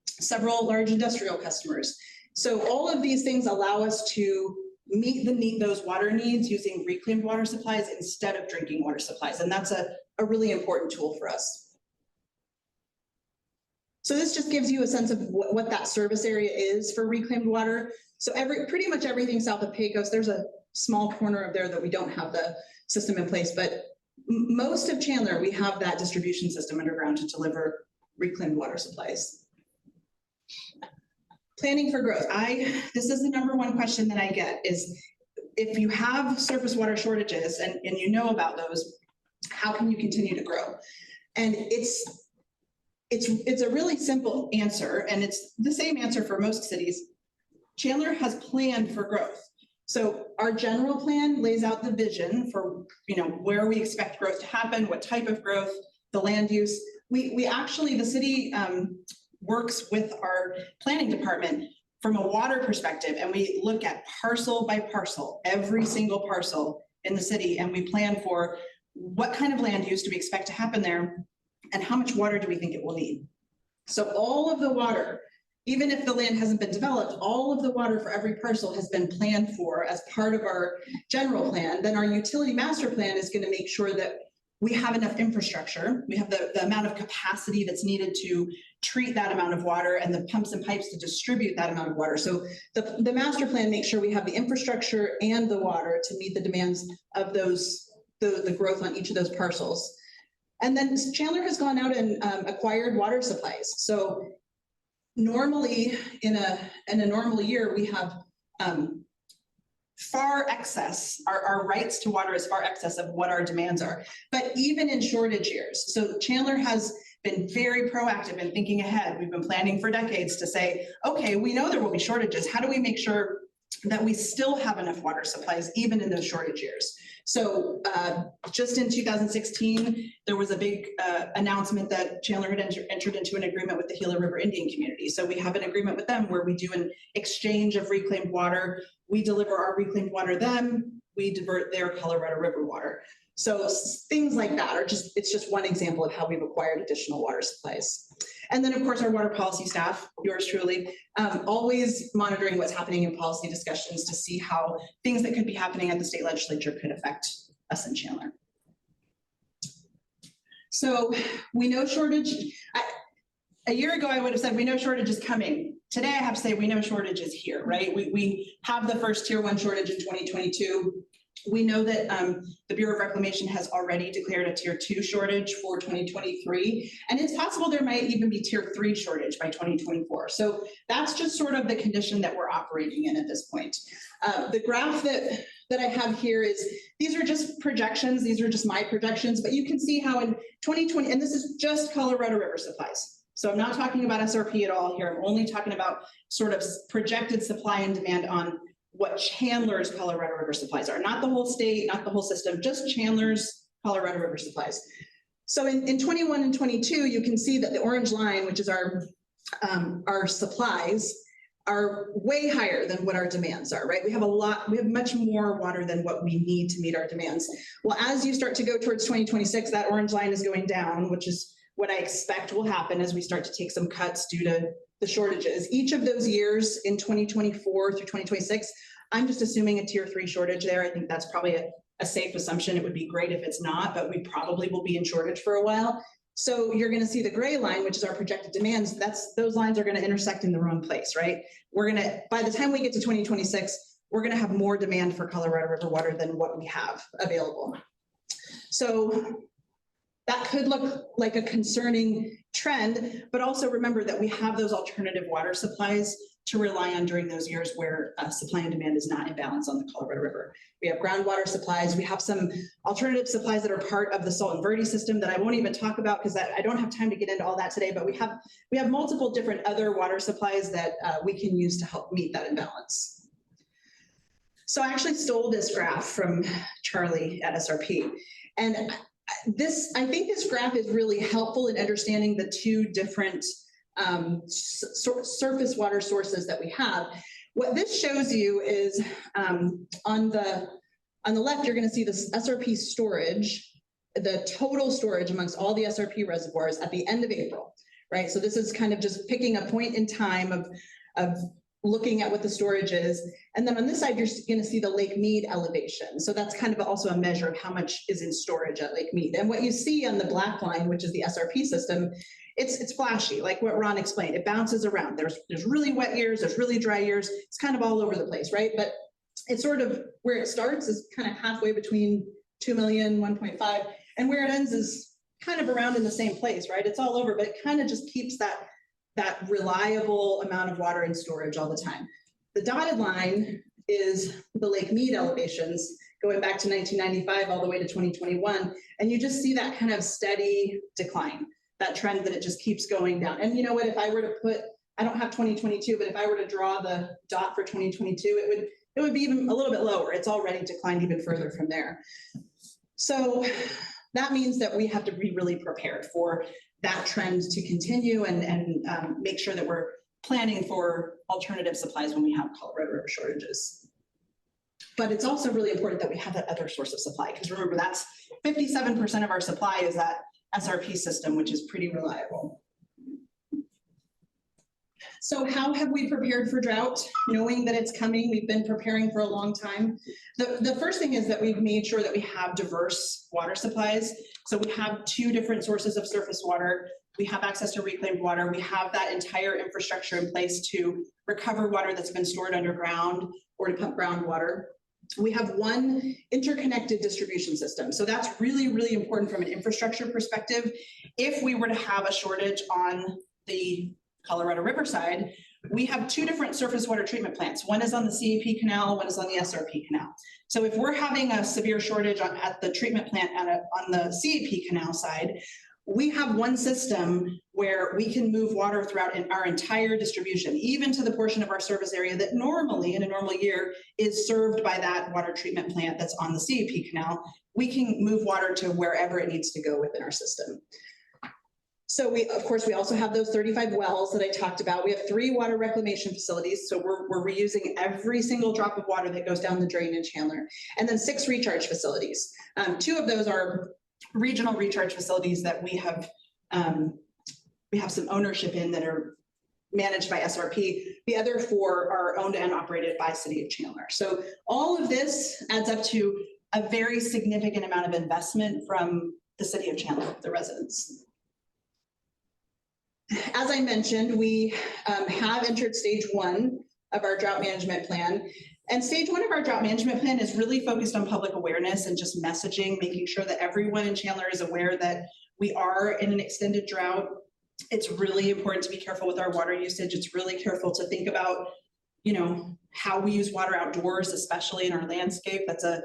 several large industrial customers. So all of these things allow us to meet those water needs using reclaimed water supplies instead of drinking water supplies. And that's a really important tool for us. So this just gives you a sense of what that service area is for reclaimed water. So pretty much everything south of Pecos, there's a small corner of there that we don't have the system in place, but most of Chandler, we have that distribution system underground to deliver reclaimed water supplies. Planning for growth. This is the #1 question that I get is, if you have surface water shortages and you know about those, how can you continue to grow? And it's a really simple answer, and it's the same answer for most cities. Chandler has planned for growth. So our general plan lays out the vision for, where we expect growth to happen, what type of growth, the land use. We actually, the city works with our planning department from a water perspective, and we look at parcel by parcel, every single parcel in the city, and we plan for what kind of land use do we expect to happen there, and how much water do we think it will need. So all of the water, even if the land hasn't been developed, all of the water for every parcel has been planned for as part of our general plan. Then our utility master plan is going to make sure that we have enough infrastructure. We have the amount of capacity that's needed to treat that amount of water and the pumps and pipes to distribute that amount of water. So the master plan makes sure we have the infrastructure and the water to meet the demands of the growth on each of those parcels. And then Chandler has gone out and acquired water supplies. So normally in a normal year, we have far excess, our rights to water is far excess of what our demands are. But even in shortage years, so Chandler has been very proactive in thinking ahead. We've been planning for decades to say, okay, we know there will be shortages. How do we make sure that we still have enough water supplies even in those shortage years? So just in 2016, there was a big announcement that Chandler had entered into an agreement with the Gila River Indian community. So we have an agreement with them where we do an exchange of reclaimed water. We deliver our reclaimed water to them. We divert their Colorado River water. So things like that are just, it's just one example of how we've acquired additional water supplies. And then of course our water policy staff, yours truly, always monitoring what's happening in policy discussions to see how things that could be happening at the state legislature could affect us in Chandler. So we know shortage. A year ago, I would have said we know shortage is coming. Today, I have to say we know shortage is here, right? We have the first tier 1 shortage in 2022. We know that the Bureau of Reclamation has already declared a tier 2 shortage for 2023, and it's possible there might even be tier 3 shortage by 2024. So that's just sort of the condition that we're operating in at this point. The graph that I have here is, these are just projections. These are just my projections, but you can see how in 2020, and this is just Colorado River Supplies. So I'm not talking about SRP at all here. I'm only talking about sort of projected supply and demand on what Chandler's Colorado River supplies are, not the whole state, not the whole system, just Chandler's Colorado River supplies. So in 21 and 22, you can see that the orange line, which is our supplies, are way higher than what our demands are, right? We have much more water than what we need to meet our demands. Well, as you start to go towards 2026, that orange line is going down, which is what I expect will happen as we start to take some cuts due to the shortages. Each of those years in 2024 through 2026, I'm just assuming a tier 3 shortage there. I think that's probably a safe assumption. It would be great if it's not, but we probably will be in shortage for a while. So you're going to see the gray line, which is our projected demands. Those lines are going to intersect in the wrong place, right? By the time we get to 2026, we're going to have more demand for Colorado River water than what we have available. So that could look like a concerning trend, but also remember that we have those alternative water supplies to rely on during those years where supply and demand is not in balance on the Colorado River. We have groundwater supplies. We have some alternative supplies that are part of the salt and verde system that I won't even talk about because I don't have time to get into all that today, but we have multiple different other water supplies that we can use to help meet that imbalance. So I actually stole this graph from Charlie at SRP. And I think this graph is really helpful in understanding the two different surface water sources that we have. What this shows you is on the left, you're going to see this SRP storage, the total storage amongst all the SRP reservoirs at the end of April, right? So this is kind of just picking a point in time of looking at what the storage is. And then on this side, you're going to see the Lake Mead elevation. So that's kind of also a measure of how much is in storage at Lake Mead. And what you see on the black line, which is the SRP system, it's flashy, like what Ron explained. It bounces around. There's really wet years, there's really dry years. It's kind of all over the place, right? But it's sort of where it starts is kind of halfway between 2 million, 1.5, and where it ends is kind of around in the same place, right? It's all over, but it kind of just keeps that reliable amount of water in storage all the time. The dotted line is the Lake Mead elevations going back to 1995 all the way to 2021. And you just see that kind of steady decline, that trend that it just keeps going down. And you know what, if I were to put, I don't have 2022, but if I were to draw the dot for 2022, it would be even a little bit lower. It's already declined even further from there. So that means that we have to be really prepared for that trend to continue and make sure that we're planning for alternative supplies when we have Colorado River shortages. But it's also really important that we have that other source of supply, because remember, that's 57% of our supply is that SRP system, which is pretty reliable. So how have we prepared for drought? Knowing that it's coming, we've been preparing for a long time. The first thing is that we've made sure that we have diverse water supplies. So we have 2 different sources of surface water. We have access to reclaimed water. We have that entire infrastructure in place to recover water that's been stored underground or to pump groundwater. We have 1 interconnected distribution system. So that's really, really important from an infrastructure perspective. If we were to have a shortage on the Colorado River side, we have 2 different surface water treatment plants. One is on the CAP canal, one is on the SRP canal. So if we're having a severe shortage at the treatment plant on the CAP canal side, we have one system where we can move water throughout our entire distribution, even to the portion of our service area that normally in a normal year is served by that water treatment plant that's on the CUP canal. We can move water to wherever it needs to go within our system. So of course, we also have those 35 wells that I talked about. We have 3 water reclamation facilities. So we're reusing every single drop of water that goes down the drain in Chandler. And then 6 recharge facilities. 2 of those are regional recharge facilities that we have some ownership in that are managed by SRP. The other 4 are owned and operated by City of Chandler. So all of this adds up to a very significant amount of investment from the City of Chandler, the residents. As I mentioned, we have entered stage 1 of our drought management plan. And stage 1 of our drought management plan is really focused on public awareness and just messaging, making sure that everyone in Chandler is aware that we are in an extended drought. It's really important to be careful with our water usage. It's really careful to think about, you know, how we use water outdoors, especially in our landscape. That's a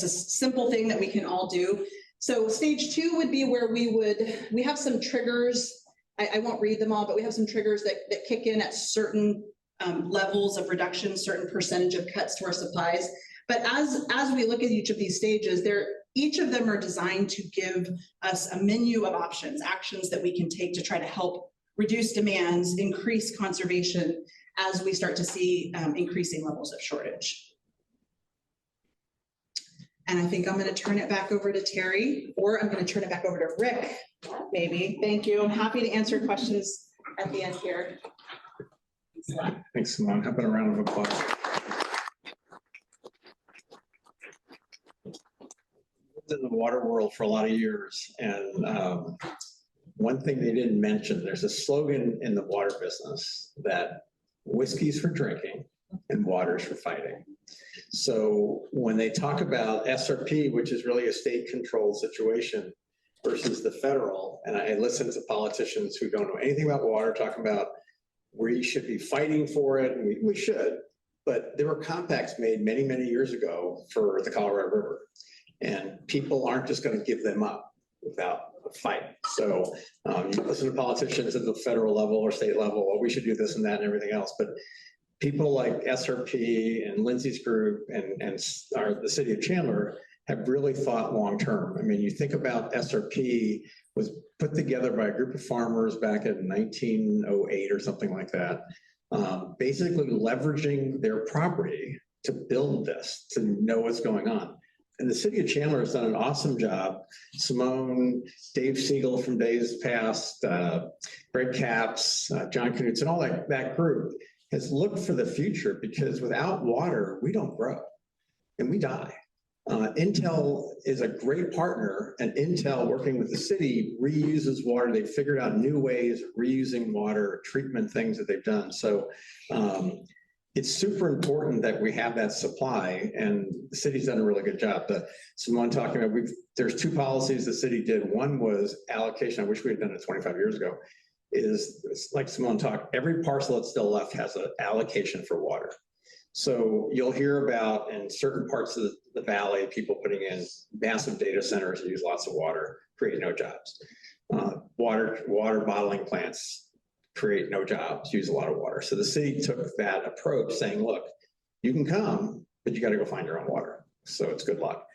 simple thing that we can all do. So stage 2 would be where we have some triggers. I won't read them all, but we have some triggers that kick in at certain levels of reduction, certain percentage of cuts to our supplies. But as we look at each of these stages, each of them are designed to give us a menu of options, actions that we can take to try to help reduce demands, increase conservation as we start to see increasing levels of shortage. And I think I'm going to turn it back over to Terry, or I'm going to turn it back over to Rick, maybe. Thank you. I'm happy to answer questions at the end here. Thanks, Simone. How about a round of applause? Lived in the water world for a lot of years, and one thing they didn't mention, there's a slogan in the water business that whiskey's for drinking and water's for fighting. So when they talk about SRP, which is really a state-controlled situation, versus the federal, and I listen to politicians who don't know anything about water talking about we should be fighting for it, and we should, but there were compacts made many, many years ago for the Colorado River, and people aren't just going to give them up without a fight. So you listen to politicians at the federal level or state level, well, we should do this and that and everything else, but people like SRP and Lindsay's group and the City of Chandler have really thought long-term. I mean, you think about SRP was put together by a group of farmers back in 1908 or something like that, basically leveraging their property to build this, to know what's going on. And the City of Chandler has done an awesome job. Simone, Dave Siegel from days past, Greg Capps, John Knutson, and all that group has looked for the future, because without water, we don't grow and we die. Intel is a great partner, and Intel, working with the city, reuses water. They've figured out new ways of reusing water, treatment things that they've done. So it's super important that we have that supply, and the city's done a really good job. Someone talking about, there's 2 policies the city did. One was allocation. I wish we had done it 25 years ago. It's like Simone talked, every parcel that's still left has an allocation for water. So you'll hear about in certain parts of the valley, people putting in massive data centers that use lots of water, create no jobs. Water bottling plants create no jobs, use a lot of water. So the city took that approach, saying, look, you can come, but you got to go find your own water. So it's good luck.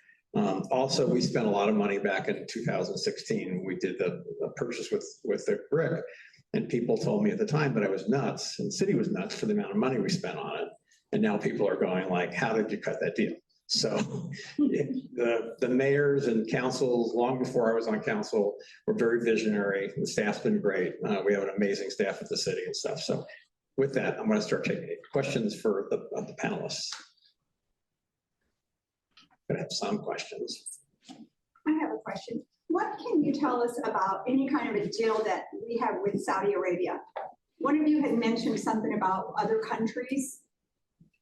Also, we spent a lot of money back in 2016. We did the purchase with the brick, and people told me at the time that I was nuts, and the city was nuts for the amount of money we spent on it. And now people are going like, how did you cut that deal? So the mayors and councils, long before I was on council, were very visionary. The staff's been great. We have an amazing staff at the city and stuff. So with that, I'm going to start taking questions for the panelists. I have some questions. I have a question. What can you tell us about any kind of a deal that we have with Saudi Arabia? One of you had mentioned something about other countries.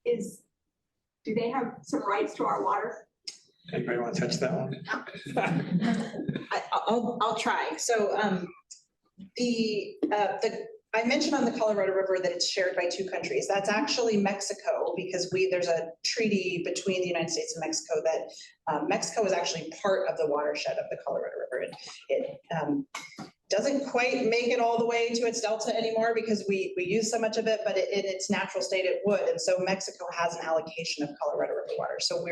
Do they have some rights to our water? Anybody want to touch that one? I'll try. So the I mentioned on the Colorado River that it's shared by two countries. That's actually Mexico, because there's a treaty between the United States and Mexico that Mexico is actually part of the watershed of the Colorado River. It doesn't quite make it all the way to its delta anymore because we use so much of it, but in its natural state it would. And so Mexico has an allocation of Colorado River water. So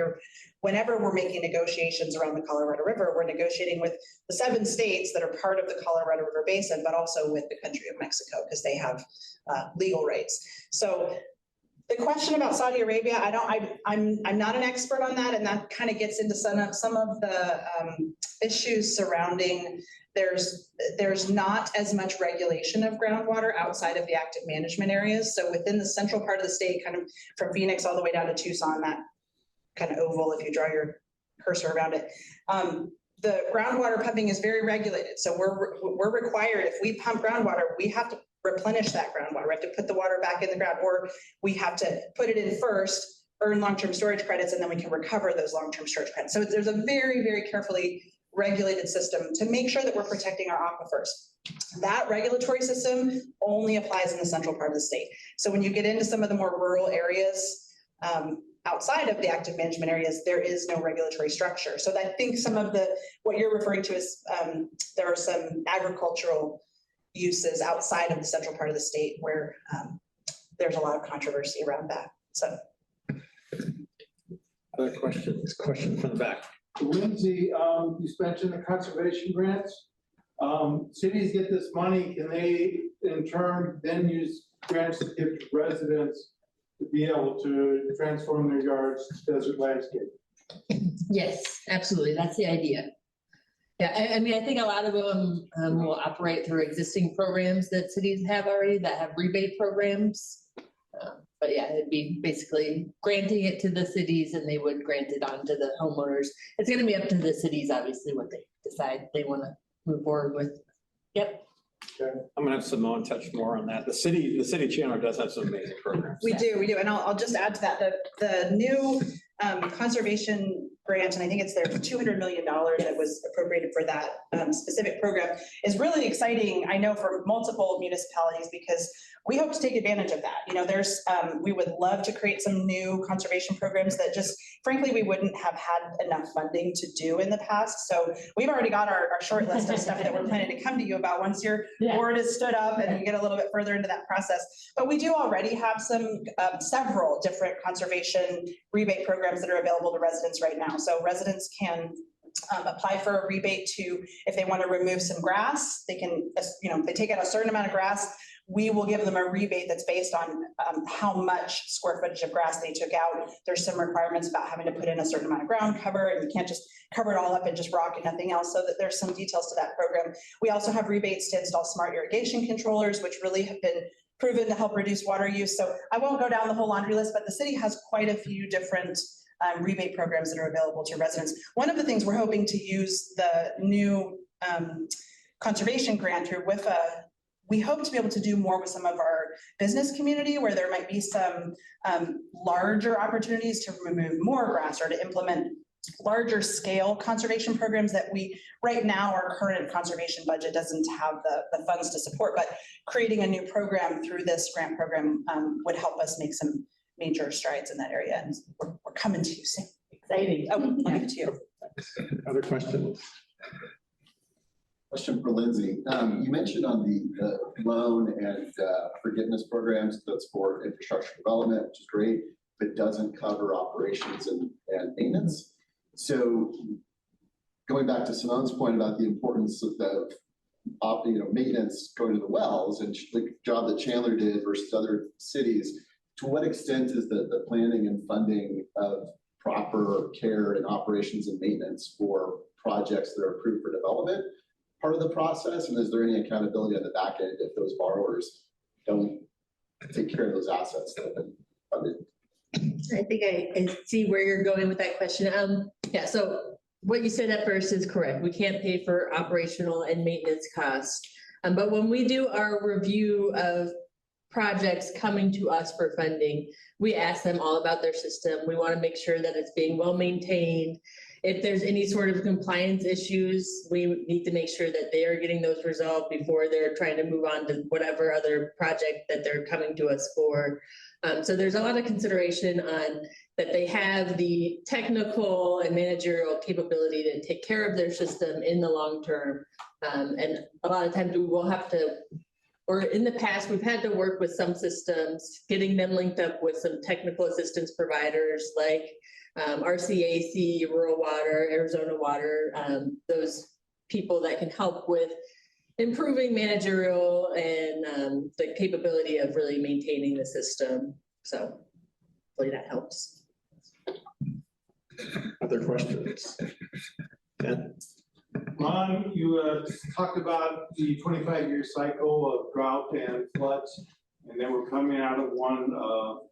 whenever we're making negotiations around the Colorado River, we're negotiating with the 7 states that are part of the Colorado River Basin, but also with the country of Mexico because they have legal rights. So the question about Saudi Arabia, I'm not an expert on that, and that kind of gets into some of the issues surrounding. There's not as much regulation of groundwater outside of the active management areas. So within the central part of the state, kind of from Phoenix all the way down to Tucson, that kind of oval, if you draw your cursor around it, the groundwater pumping is very regulated. So we're required, if we pump groundwater, we have to replenish that groundwater. We have to put the water back in the ground, or we have to put it in first, earn long-term storage credits, and then we can recover those long-term storage credits. So there's a very, very carefully regulated system to make sure that we're protecting our aquifers. That regulatory system only applies in the central part of the state. So when you get into some of the more rural areas, outside of the active management areas, there is no regulatory structure. So I think some of what you're referring to is there are some agricultural uses outside of the central part of the state where there's a lot of controversy around that. So. Other questions? Question from the back. Lindsay, you mentioned the conservation grants. Cities get this money, can they in turn then use grants to give to residents to be able to transform their yards to desert landscape? Yes, absolutely. That's the idea. Yeah, I mean, I think a lot of them will operate through existing programs that cities have already that have rebate programs. But yeah, it'd be basically granting it to the cities and they would grant it on to the homeowners. It's going to be up to the cities, obviously, what they decide they want to move forward with. Yep. I'm gonna have Simone touch more on that. The city of Chandler does have some amazing programs. We do. And I'll just add to that, the new conservation grant, and I think it's there for $200 million that was appropriated for that specific program, is really exciting, I know, for multiple municipalities, because we hope to take advantage of that. You know, we would love to create some new conservation programs that just, frankly, we wouldn't have had enough funding to do in the past. So we've already got our short list of stuff that we're planning to come to you about once your board is stood up and you get a little bit further into that process. But we do already have several different conservation rebate programs that are available to residents right now. So residents can apply for a rebate if they want to remove some grass, they can, if they take out a certain amount of grass, we will give them a rebate that's based on how much square footage of grass they took out. There's some requirements about having to put in a certain amount of ground cover, and you can't just cover it all up and just rock and nothing else, so that there's some details to that program. We also have rebates to install smart irrigation controllers, which really have been proven to help reduce water use. So I won't go down the whole laundry list, but the city has quite a few different rebate programs that are available to residents. One of the things we're hoping to use the new conservation grant through WIFA, we hope to be able to do more with some of our business community where there might be some larger opportunities to remove more grass or to implement larger scale conservation programs that right now, our current conservation budget doesn't have the funds to support, but creating a new program through this grant program would help us make some major strides in that area. And we're coming to you soon. Exciting. Oh, I'll give it to you. Other questions? Question for Lindsay. You mentioned on the loan and forgiveness programs, that's for infrastructure development, which is great, but doesn't cover operations and maintenance. So going back to Simone's point about the importance of the maintenance going to the wells and the job that Chandler did versus other cities, to what extent is the planning and funding of proper care and operations and maintenance for projects that are approved for development part of the process? And is there any accountability on the back end if those borrowers don't take care of those assets that have been funded? I think I see where you're going with that question. Yeah, so what you said at first is correct. We can't pay for operational and maintenance costs. But when we do our review of projects coming to us for funding, we ask them all about their system. We want to make sure that it's being well maintained. if there's any sort of compliance issues, we need to make sure that they are getting those resolved before they're trying to move on to whatever other project that they're coming to us for. So there's a lot of consideration on that they have the technical and managerial capability to take care of their system in the long term. And a lot of times we will have to, or in the past, we've had to work with some systems, getting them linked up with some technical assistance providers like RCAC, Rural Water, Arizona Water, those people that can help with improving managerial and the capability of really maintaining the system. So hopefully that helps. Other questions? Ken? Ron, you talked about the 25-year cycle of drought and floods, and then we're coming out of one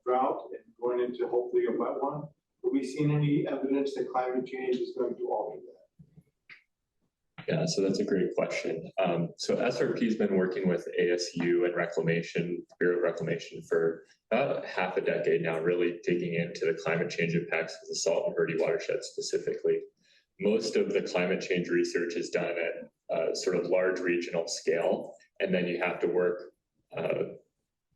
drought and going into hopefully a wet one. Have we seen any evidence that climate change is going to alter that? Yeah, so that's a great question. So SRP has been working with ASU and Reclamation, Bureau of Reclamation for about half a decade now, really digging into the climate change impacts of the Salt and Verde watershed specifically. Most of the climate change research is done at sort of large regional scale, and then you have to work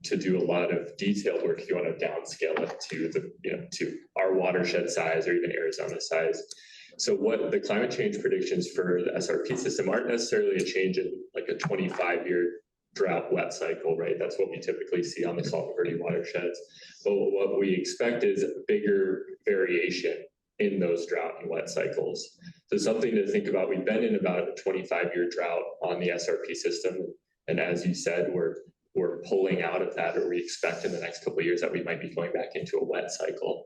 to do a lot of detailed work if you want to downscale it to the to our watershed size or even Arizona size. So what the climate change predictions for the SRP system aren't necessarily a change in like a 25-year drought wet cycle, right? That's what we typically see on the Salt and Verde watersheds. But what we expect is a bigger variation in those drought and wet cycles. So something to think about, we've been in about a 25-year drought on the SRP system. And as you said, we're pulling out of that, or we expect in the next couple of years that we might be going back into a wet cycle.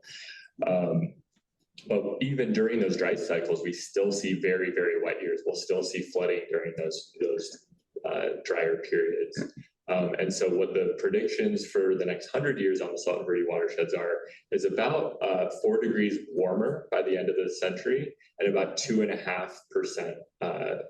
But even during those dry cycles, we still see very, very wet years. We'll still see flooding during those drier periods. And so what the predictions for the next 100 years on the Salt and Verde watersheds is about 4 degrees warmer by the end of the century and about 2.5%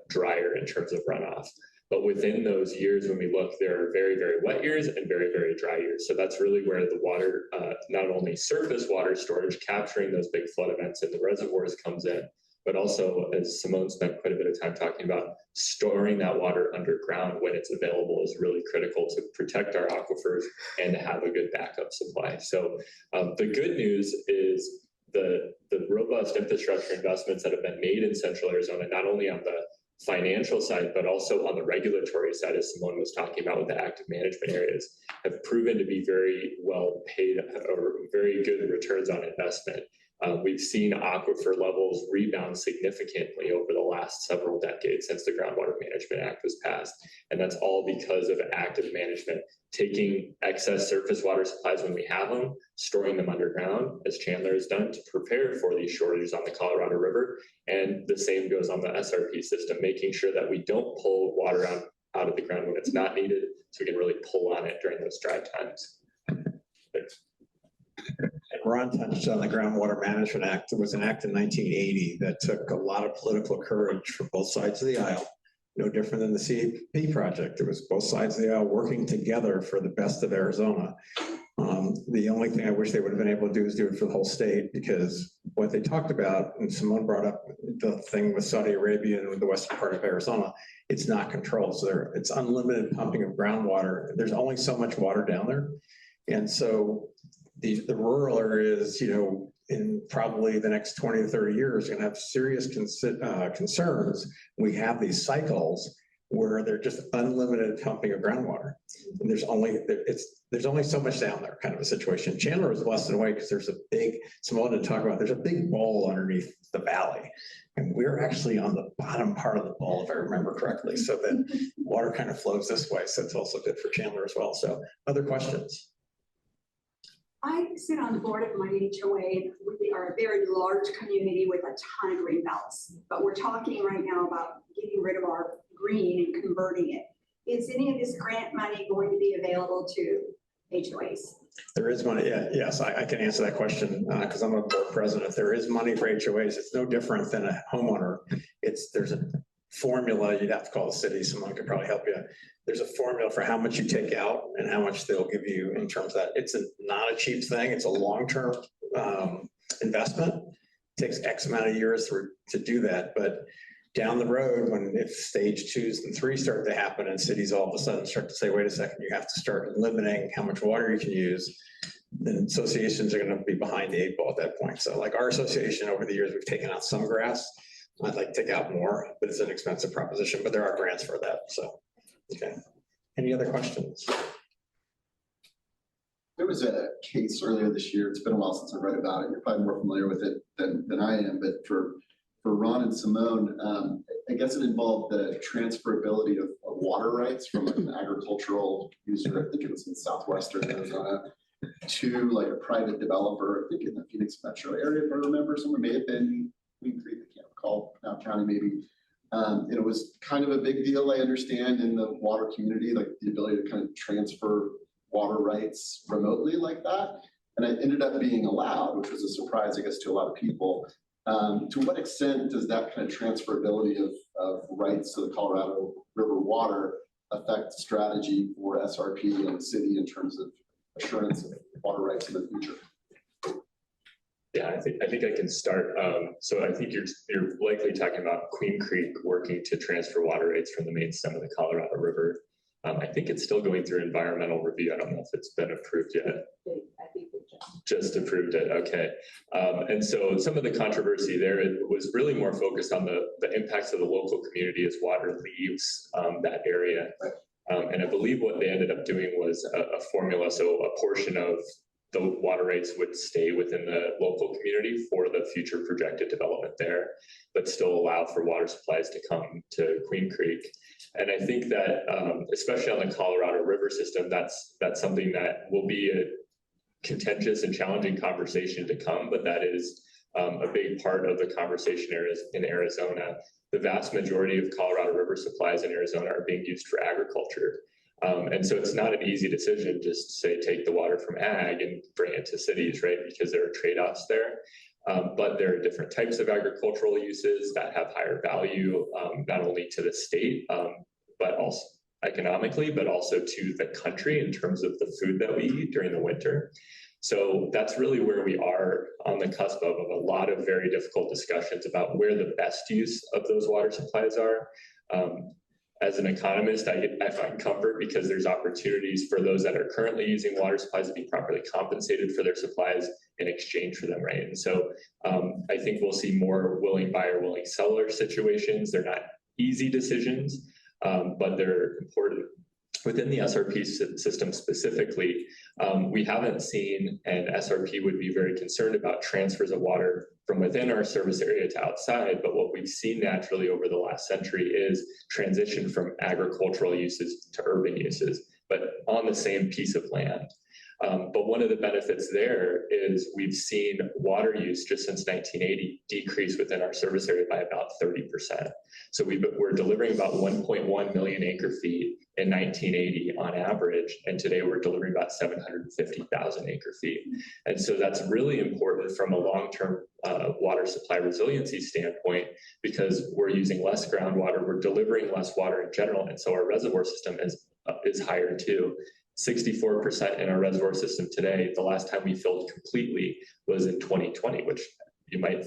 drier in terms of runoff. But within those years, when we look, there are very, very wet years and very, very dry years. So that's really where the water, not only surface water storage, capturing those big flood events in the reservoirs comes in, but also, as Simone spent quite a bit of time talking about, storing that water underground when it's available is really critical to protect our aquifers and to have a good backup supply. So the good news is the robust infrastructure investments that have been made in Central Arizona, not only on the financial side, but also on the regulatory side, as Simone was talking about with the active management areas, have proven to be very well paid or very good returns on investment. We've seen aquifer levels rebound significantly over the last several decades since the Groundwater Management Act was passed. And that's all because of active management, taking excess surface water supplies when we have them, storing them underground, as Chandler has done, to prepare for these shortages on the Colorado River. And the same goes on the SRP system, making sure that we don't pull water out of the ground when it's not needed, so we can really pull on it during those dry times. Thanks. Ron touched on the Groundwater Management Act. It was an act in 1980 that took a lot of political courage from both sides of the aisle. No different than the CAP project. It was both sides of the aisle working together for the best of Arizona. The only thing I wish they would have been able to do is do it for the whole state, because what they talked about, and Simone brought up the thing with Saudi Arabia and with the western part of Arizona, it's not controlled. So it's unlimited pumping of groundwater. There's only so much water down there. And so the rural areas, in probably the next 20 to 30 years, going to have serious concerns. We have these cycles where they're just unlimited pumping of groundwater. And there's only so much down there, kind of a situation. Chandler was blessed in a way because there's a big, Simone to talk about, there's a big bowl underneath the valley. And we're actually on the bottom part of the bowl, if I remember correctly. So that water kind of flows this way. So it's also good for Chandler as well. So other questions? I sit on the board of my HOA. We are a very large community with a ton of green belts, but we're talking right now about getting rid of our green and converting it. Is any of this grant money going to be available to HOAs? There is money, yes, I can answer that question because I'm a board president. There is money for HOAs. It's no different than a homeowner. There's a formula, you'd have to call the city, someone could probably help you. There's a formula for how much you take out and how much they'll give you in terms of that. It's not a cheap thing. It's a long-term investment. takes X amount of years to do that, but down the road, if stage 2s and 3 start to happen and cities all of a sudden start to say, wait a second, you have to start limiting how much water you can use, then associations are going to be behind the 8 ball at that point. So like our association over the years, we've taken out some grass. I'd like to take out more, but it's an expensive proposition, but there are grants for that. So, okay. Any other questions? There was a case earlier this year. It's been a while since I read about it. You're probably more familiar with it than I am, but for Ron and Simone, I guess it involved the transferability of water rights from like an agricultural user, I think it was in southwestern Arizona, to like a private developer, I think in the Phoenix metro area, if I remember, somewhere may have been Queen Creek, I can't recall, now county maybe. And it was kind of a big deal, I understand, in the water community, like the ability to kind of transfer water rights remotely like that. And it ended up being allowed, which was a surprise, I guess, to a lot of people. To what extent does that kind of transferability of rights to the Colorado River water affect strategy for SRP and the city in terms of assurance of water rights in the future? Yeah, I think I can start. So I think you're likely talking about Queen Creek working to transfer water rights from the main stem of the Colorado River. I think it's still going through environmental review. I don't know if it's been approved yet. I think we Just approved it, okay. And so some of the controversy there was really more focused on the impacts of the local community as water leaves that area. And I believe what they ended up doing was a formula, so a portion of the water rights would stay within the local community for the future projected development there, but still allow for water supplies to come to Queen Creek. And I think that, especially on the Colorado River system, that's something that will be a contentious and challenging conversation to come, but that is a big part of the conversation areas in Arizona. The vast majority of Colorado River supplies in Arizona are being used for agriculture. And so it's not an easy decision just to say, take the water from ag and bring it to cities, right? Because there are trade-offs there. But there are different types of agricultural uses that have higher value, not only to the state, but also economically, but also to the country in terms of the food that we eat during the winter. So that's really where we are on the cusp of a lot of very difficult discussions about where the best use of those water supplies are. As an economist, I find comfort because there's opportunities for those that are currently using water supplies to be properly compensated for their supplies in exchange for them, right? And so I think we'll see more willing buyer, willing seller situations. They're not easy decisions, but they're important. Within the SRP system specifically, we haven't seen, and SRP would be very concerned about transfers of water from within our service area to outside, but what we've seen naturally over the last century is transition from agricultural uses to urban uses, but on the same piece of land. But one of the benefits there is we've seen water use just since 1980 decrease within our service area by about 30%. So we're delivering about 1.1 million acre feet in 1980 on average, and today we're delivering about 750,000 acre feet. And so that's really important from a long-term water supply resiliency standpoint, because we're using less groundwater, we're delivering less water in general, and so our reservoir system is higher too. 64% in our reservoir system today. The last time we filled completely was in 2020, which you might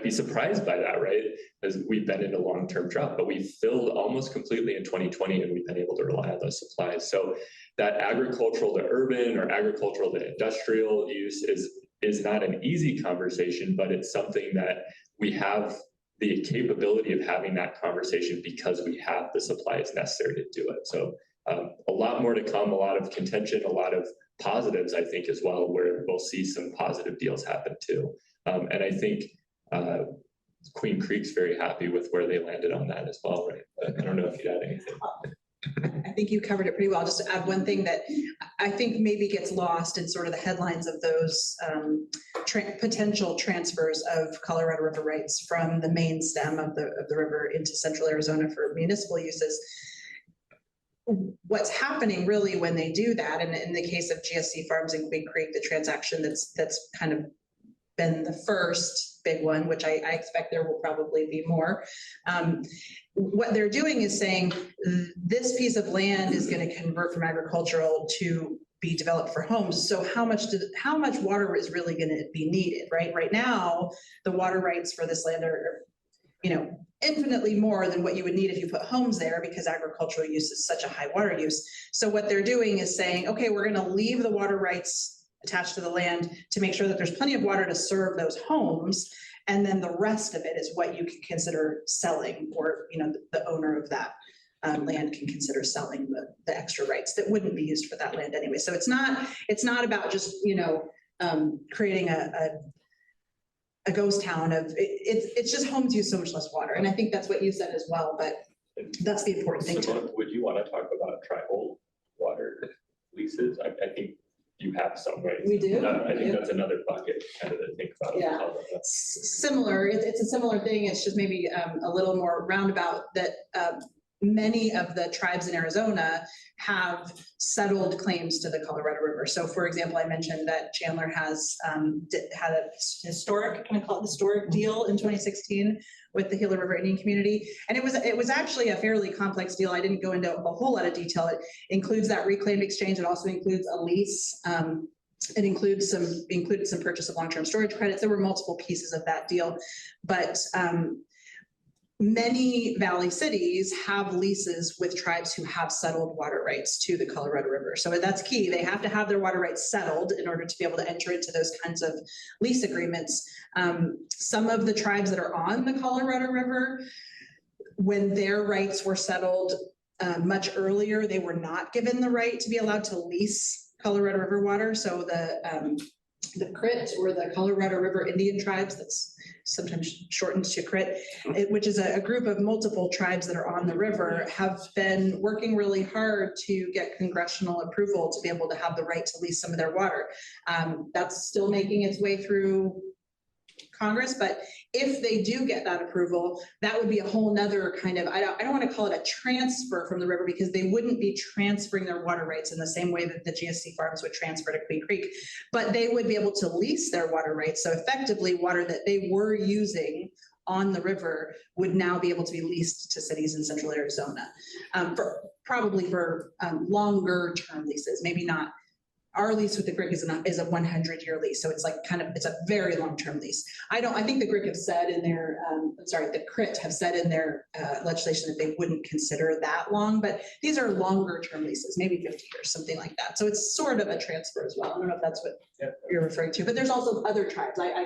be surprised by that, right? As we've been in a long-term drought, but we filled almost completely in 2020 and we've been able to rely on those supplies. So that agricultural to urban or agricultural to industrial use is not an easy conversation, but it's something that we have the capability of having that conversation because we have the supplies necessary to do it. So a lot more to come, a lot of contention, a lot of positives, I think, as well, where we'll see some positive deals happen too. And I think Queen Creek's very happy with where they landed on that as well, right? But I don't know if you'd add anything. I think you covered it pretty well. Just to add one thing that I think maybe gets lost in sort of the headlines of those potential transfers of Colorado River rights from the main stem of the river into central Arizona for municipal uses. What's happening really when they do that, and in the case of GSC Farms in Queen Creek, the transaction that's kind of been the first big one, which I expect there will probably be more. What they're doing is saying this piece of land is going to convert from agricultural to be developed for homes. So how much water is really going to be needed, right? Right now, the water rights for this land are, infinitely more than what you would need if you put homes there, because agricultural use is such a high water use. So what they're doing is saying, okay, we're going to leave the water rights attached to the land to make sure that there's plenty of water to serve those homes. And then the rest of it is what you can consider selling, or, the owner of that land can consider selling the extra rights that wouldn't be used for that land anyway. So it's not about just, creating a ghost town of it's just homes use so much less water. And I think that's what you said as well, but that's the important thing too. Would you want to talk about tribal water leases? I think you have some, right? We do. I think that's another bucket kind of to think about. Yeah. Similar, it's a similar thing. It's just maybe a little more roundabout that many of the tribes in Arizona have settled claims to the Colorado River. So for example, I mentioned that Chandler has had a historic deal in 2016 with the Gila River Indian community. And it was actually a fairly complex deal. I didn't go into a whole lot of detail. It includes that reclaimed exchange. It also includes a lease. It included some purchase of long-term storage credits. There were multiple pieces of that deal, but many valley cities have leases with tribes who have settled water rights to the Colorado River. So that's key. They have to have their water rights settled in order to be able to enter into those kinds of lease agreements. Some of the tribes that are on the Colorado River, when their rights were settled much earlier, they were not given the right to be allowed to lease Colorado River water. So the Crit, or the Colorado River Indian tribes, that's sometimes shortened to Crit, which is a group of multiple tribes that are on the river, have been working really hard to get congressional approval to be able to have the right to lease some of their water. That's still making its way through Congress, but if they do get that approval, that would be a whole nother kind of, I don't want to call it a transfer from the river, because they wouldn't be transferring their water rights in the same way that the GSC farms would transfer to Queen Creek, but they would be able to lease their water rights. So effectively, water that they were using on the river would now be able to be leased to cities in central Arizona, probably for longer term leases, maybe not. Our lease with the GRIC is a 100-year lease. So it's it's a very long-term lease. I think the GRIC have said in their, the CRIT have said in their legislation that they wouldn't consider that long, but these are longer term leases, maybe 50 years, something like that. So it's sort of a transfer as well. I don't know if that's what you're referring to, but there's also other tribes. I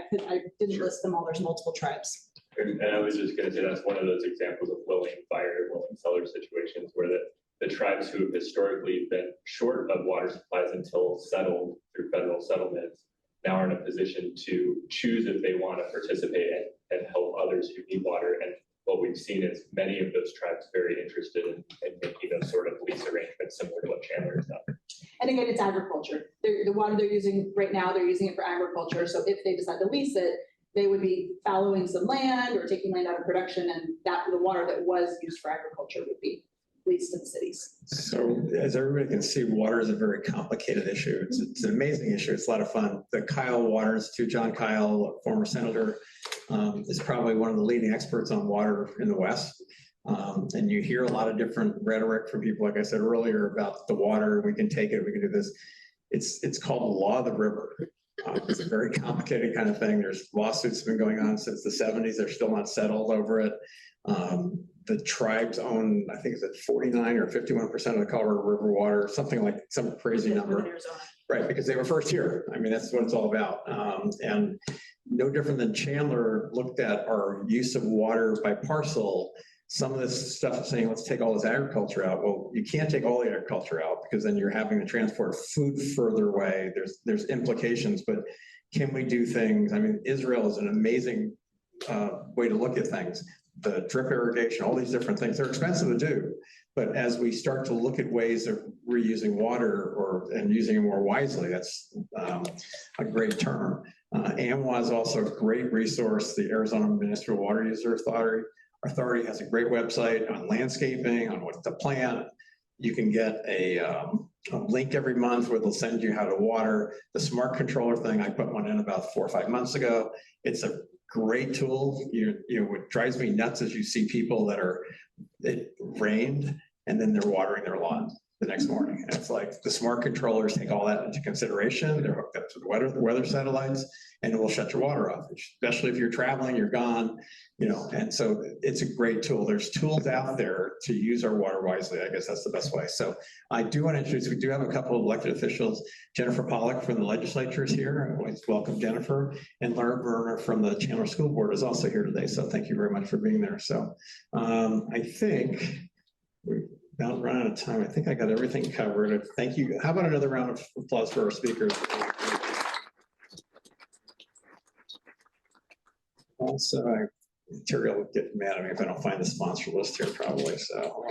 didn't list them all. There's multiple tribes. And I was just going to say that's one of those examples of willing buyer, willing seller situations where the tribes who have historically been short of water supplies until settled through federal settlements now are in a position to choose if they want to participate and help others who need water. And what we've seen is many of those tribes very interested in making those sort of lease arrangements similar to what Chandler has done. And again, it's agriculture. The water they're using right now, they're using it for agriculture. So if they decide to lease it, they would be fallowing some land or taking land out of production, and the water that was used for agriculture would be leased to the cities. So as everybody can see, water is a very complicated issue. It's an amazing issue. It's a lot of fun. The Kyle Water Institute, John Kyle, former senator, is probably one of the leading experts on water in the West. And you hear a lot of different rhetoric from people, like I said earlier, about the water. We can take it, we can do this. It's called the law of the river. It's a very complicated kind of thing. There's lawsuits have been going on since the 70s. They're still not settled over it. The tribes own, I think it's at 49 or 51% of the Colorado River water, something like some crazy number. Right, because they were first here. I mean, that's what it's all about. And no different than Chandler looked at our use of water by parcel. Some of this stuff saying, let's take all this agriculture out. Well, you can't take all the agriculture out because then you're having to transport food further away. There's implications, but can we do things? I mean, Israel is an amazing way to look at things. The drip irrigation, all these different things, they're expensive to do. But as we start to look at ways of reusing water and using it more wisely, that's a great term. AMWA is also a great resource. The Arizona Municipal Water User Authority has a great website on landscaping, on what to plant. You can get a link every month where they'll send you how to water. The smart controller thing, I put one in about 4 or 5 months ago. It's a great tool. What drives me nuts is you see people it rained and then they're watering their lawn the next morning. And it's like the smart controllers take all that into consideration. They're hooked up to the weather satellites, and it will shut your water off, especially if you're traveling, you're gone, and so it's a great tool. There's tools out there to use our water wisely. I guess that's the best way. So I do want to introduce, we do have a couple of elected officials. Jennifer Pollock from the legislature is here. I always welcome Jennifer. And Laura Berner from the Chandler School Board is also here today. So thank you very much for being there. So I think we're about running out of time. I think I got everything covered. Thank you. How about another round of applause for our speakers? Also, Terry will get mad at me if I don't find the sponsor list here probably, so.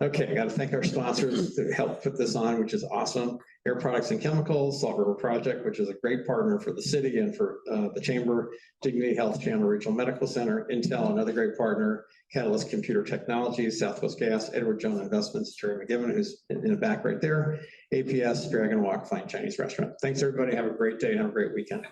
Okay, I got to thank our sponsors that helped put this on, which is awesome. Air Products and Chemicals, Salt River Project, which is a great partner for the city and for the Chamber, Dignity Health, Chandler Regional Medical Center, Intel, another great partner, Catalyst Computer Technologies, Southwest Gas, Edward Jones Investments, Terry McGibbon, who's in the back right there, APS, Dragon Walk, Fine Chinese Restaurant. Thanks, everybody. Have a great day and have a great weekend.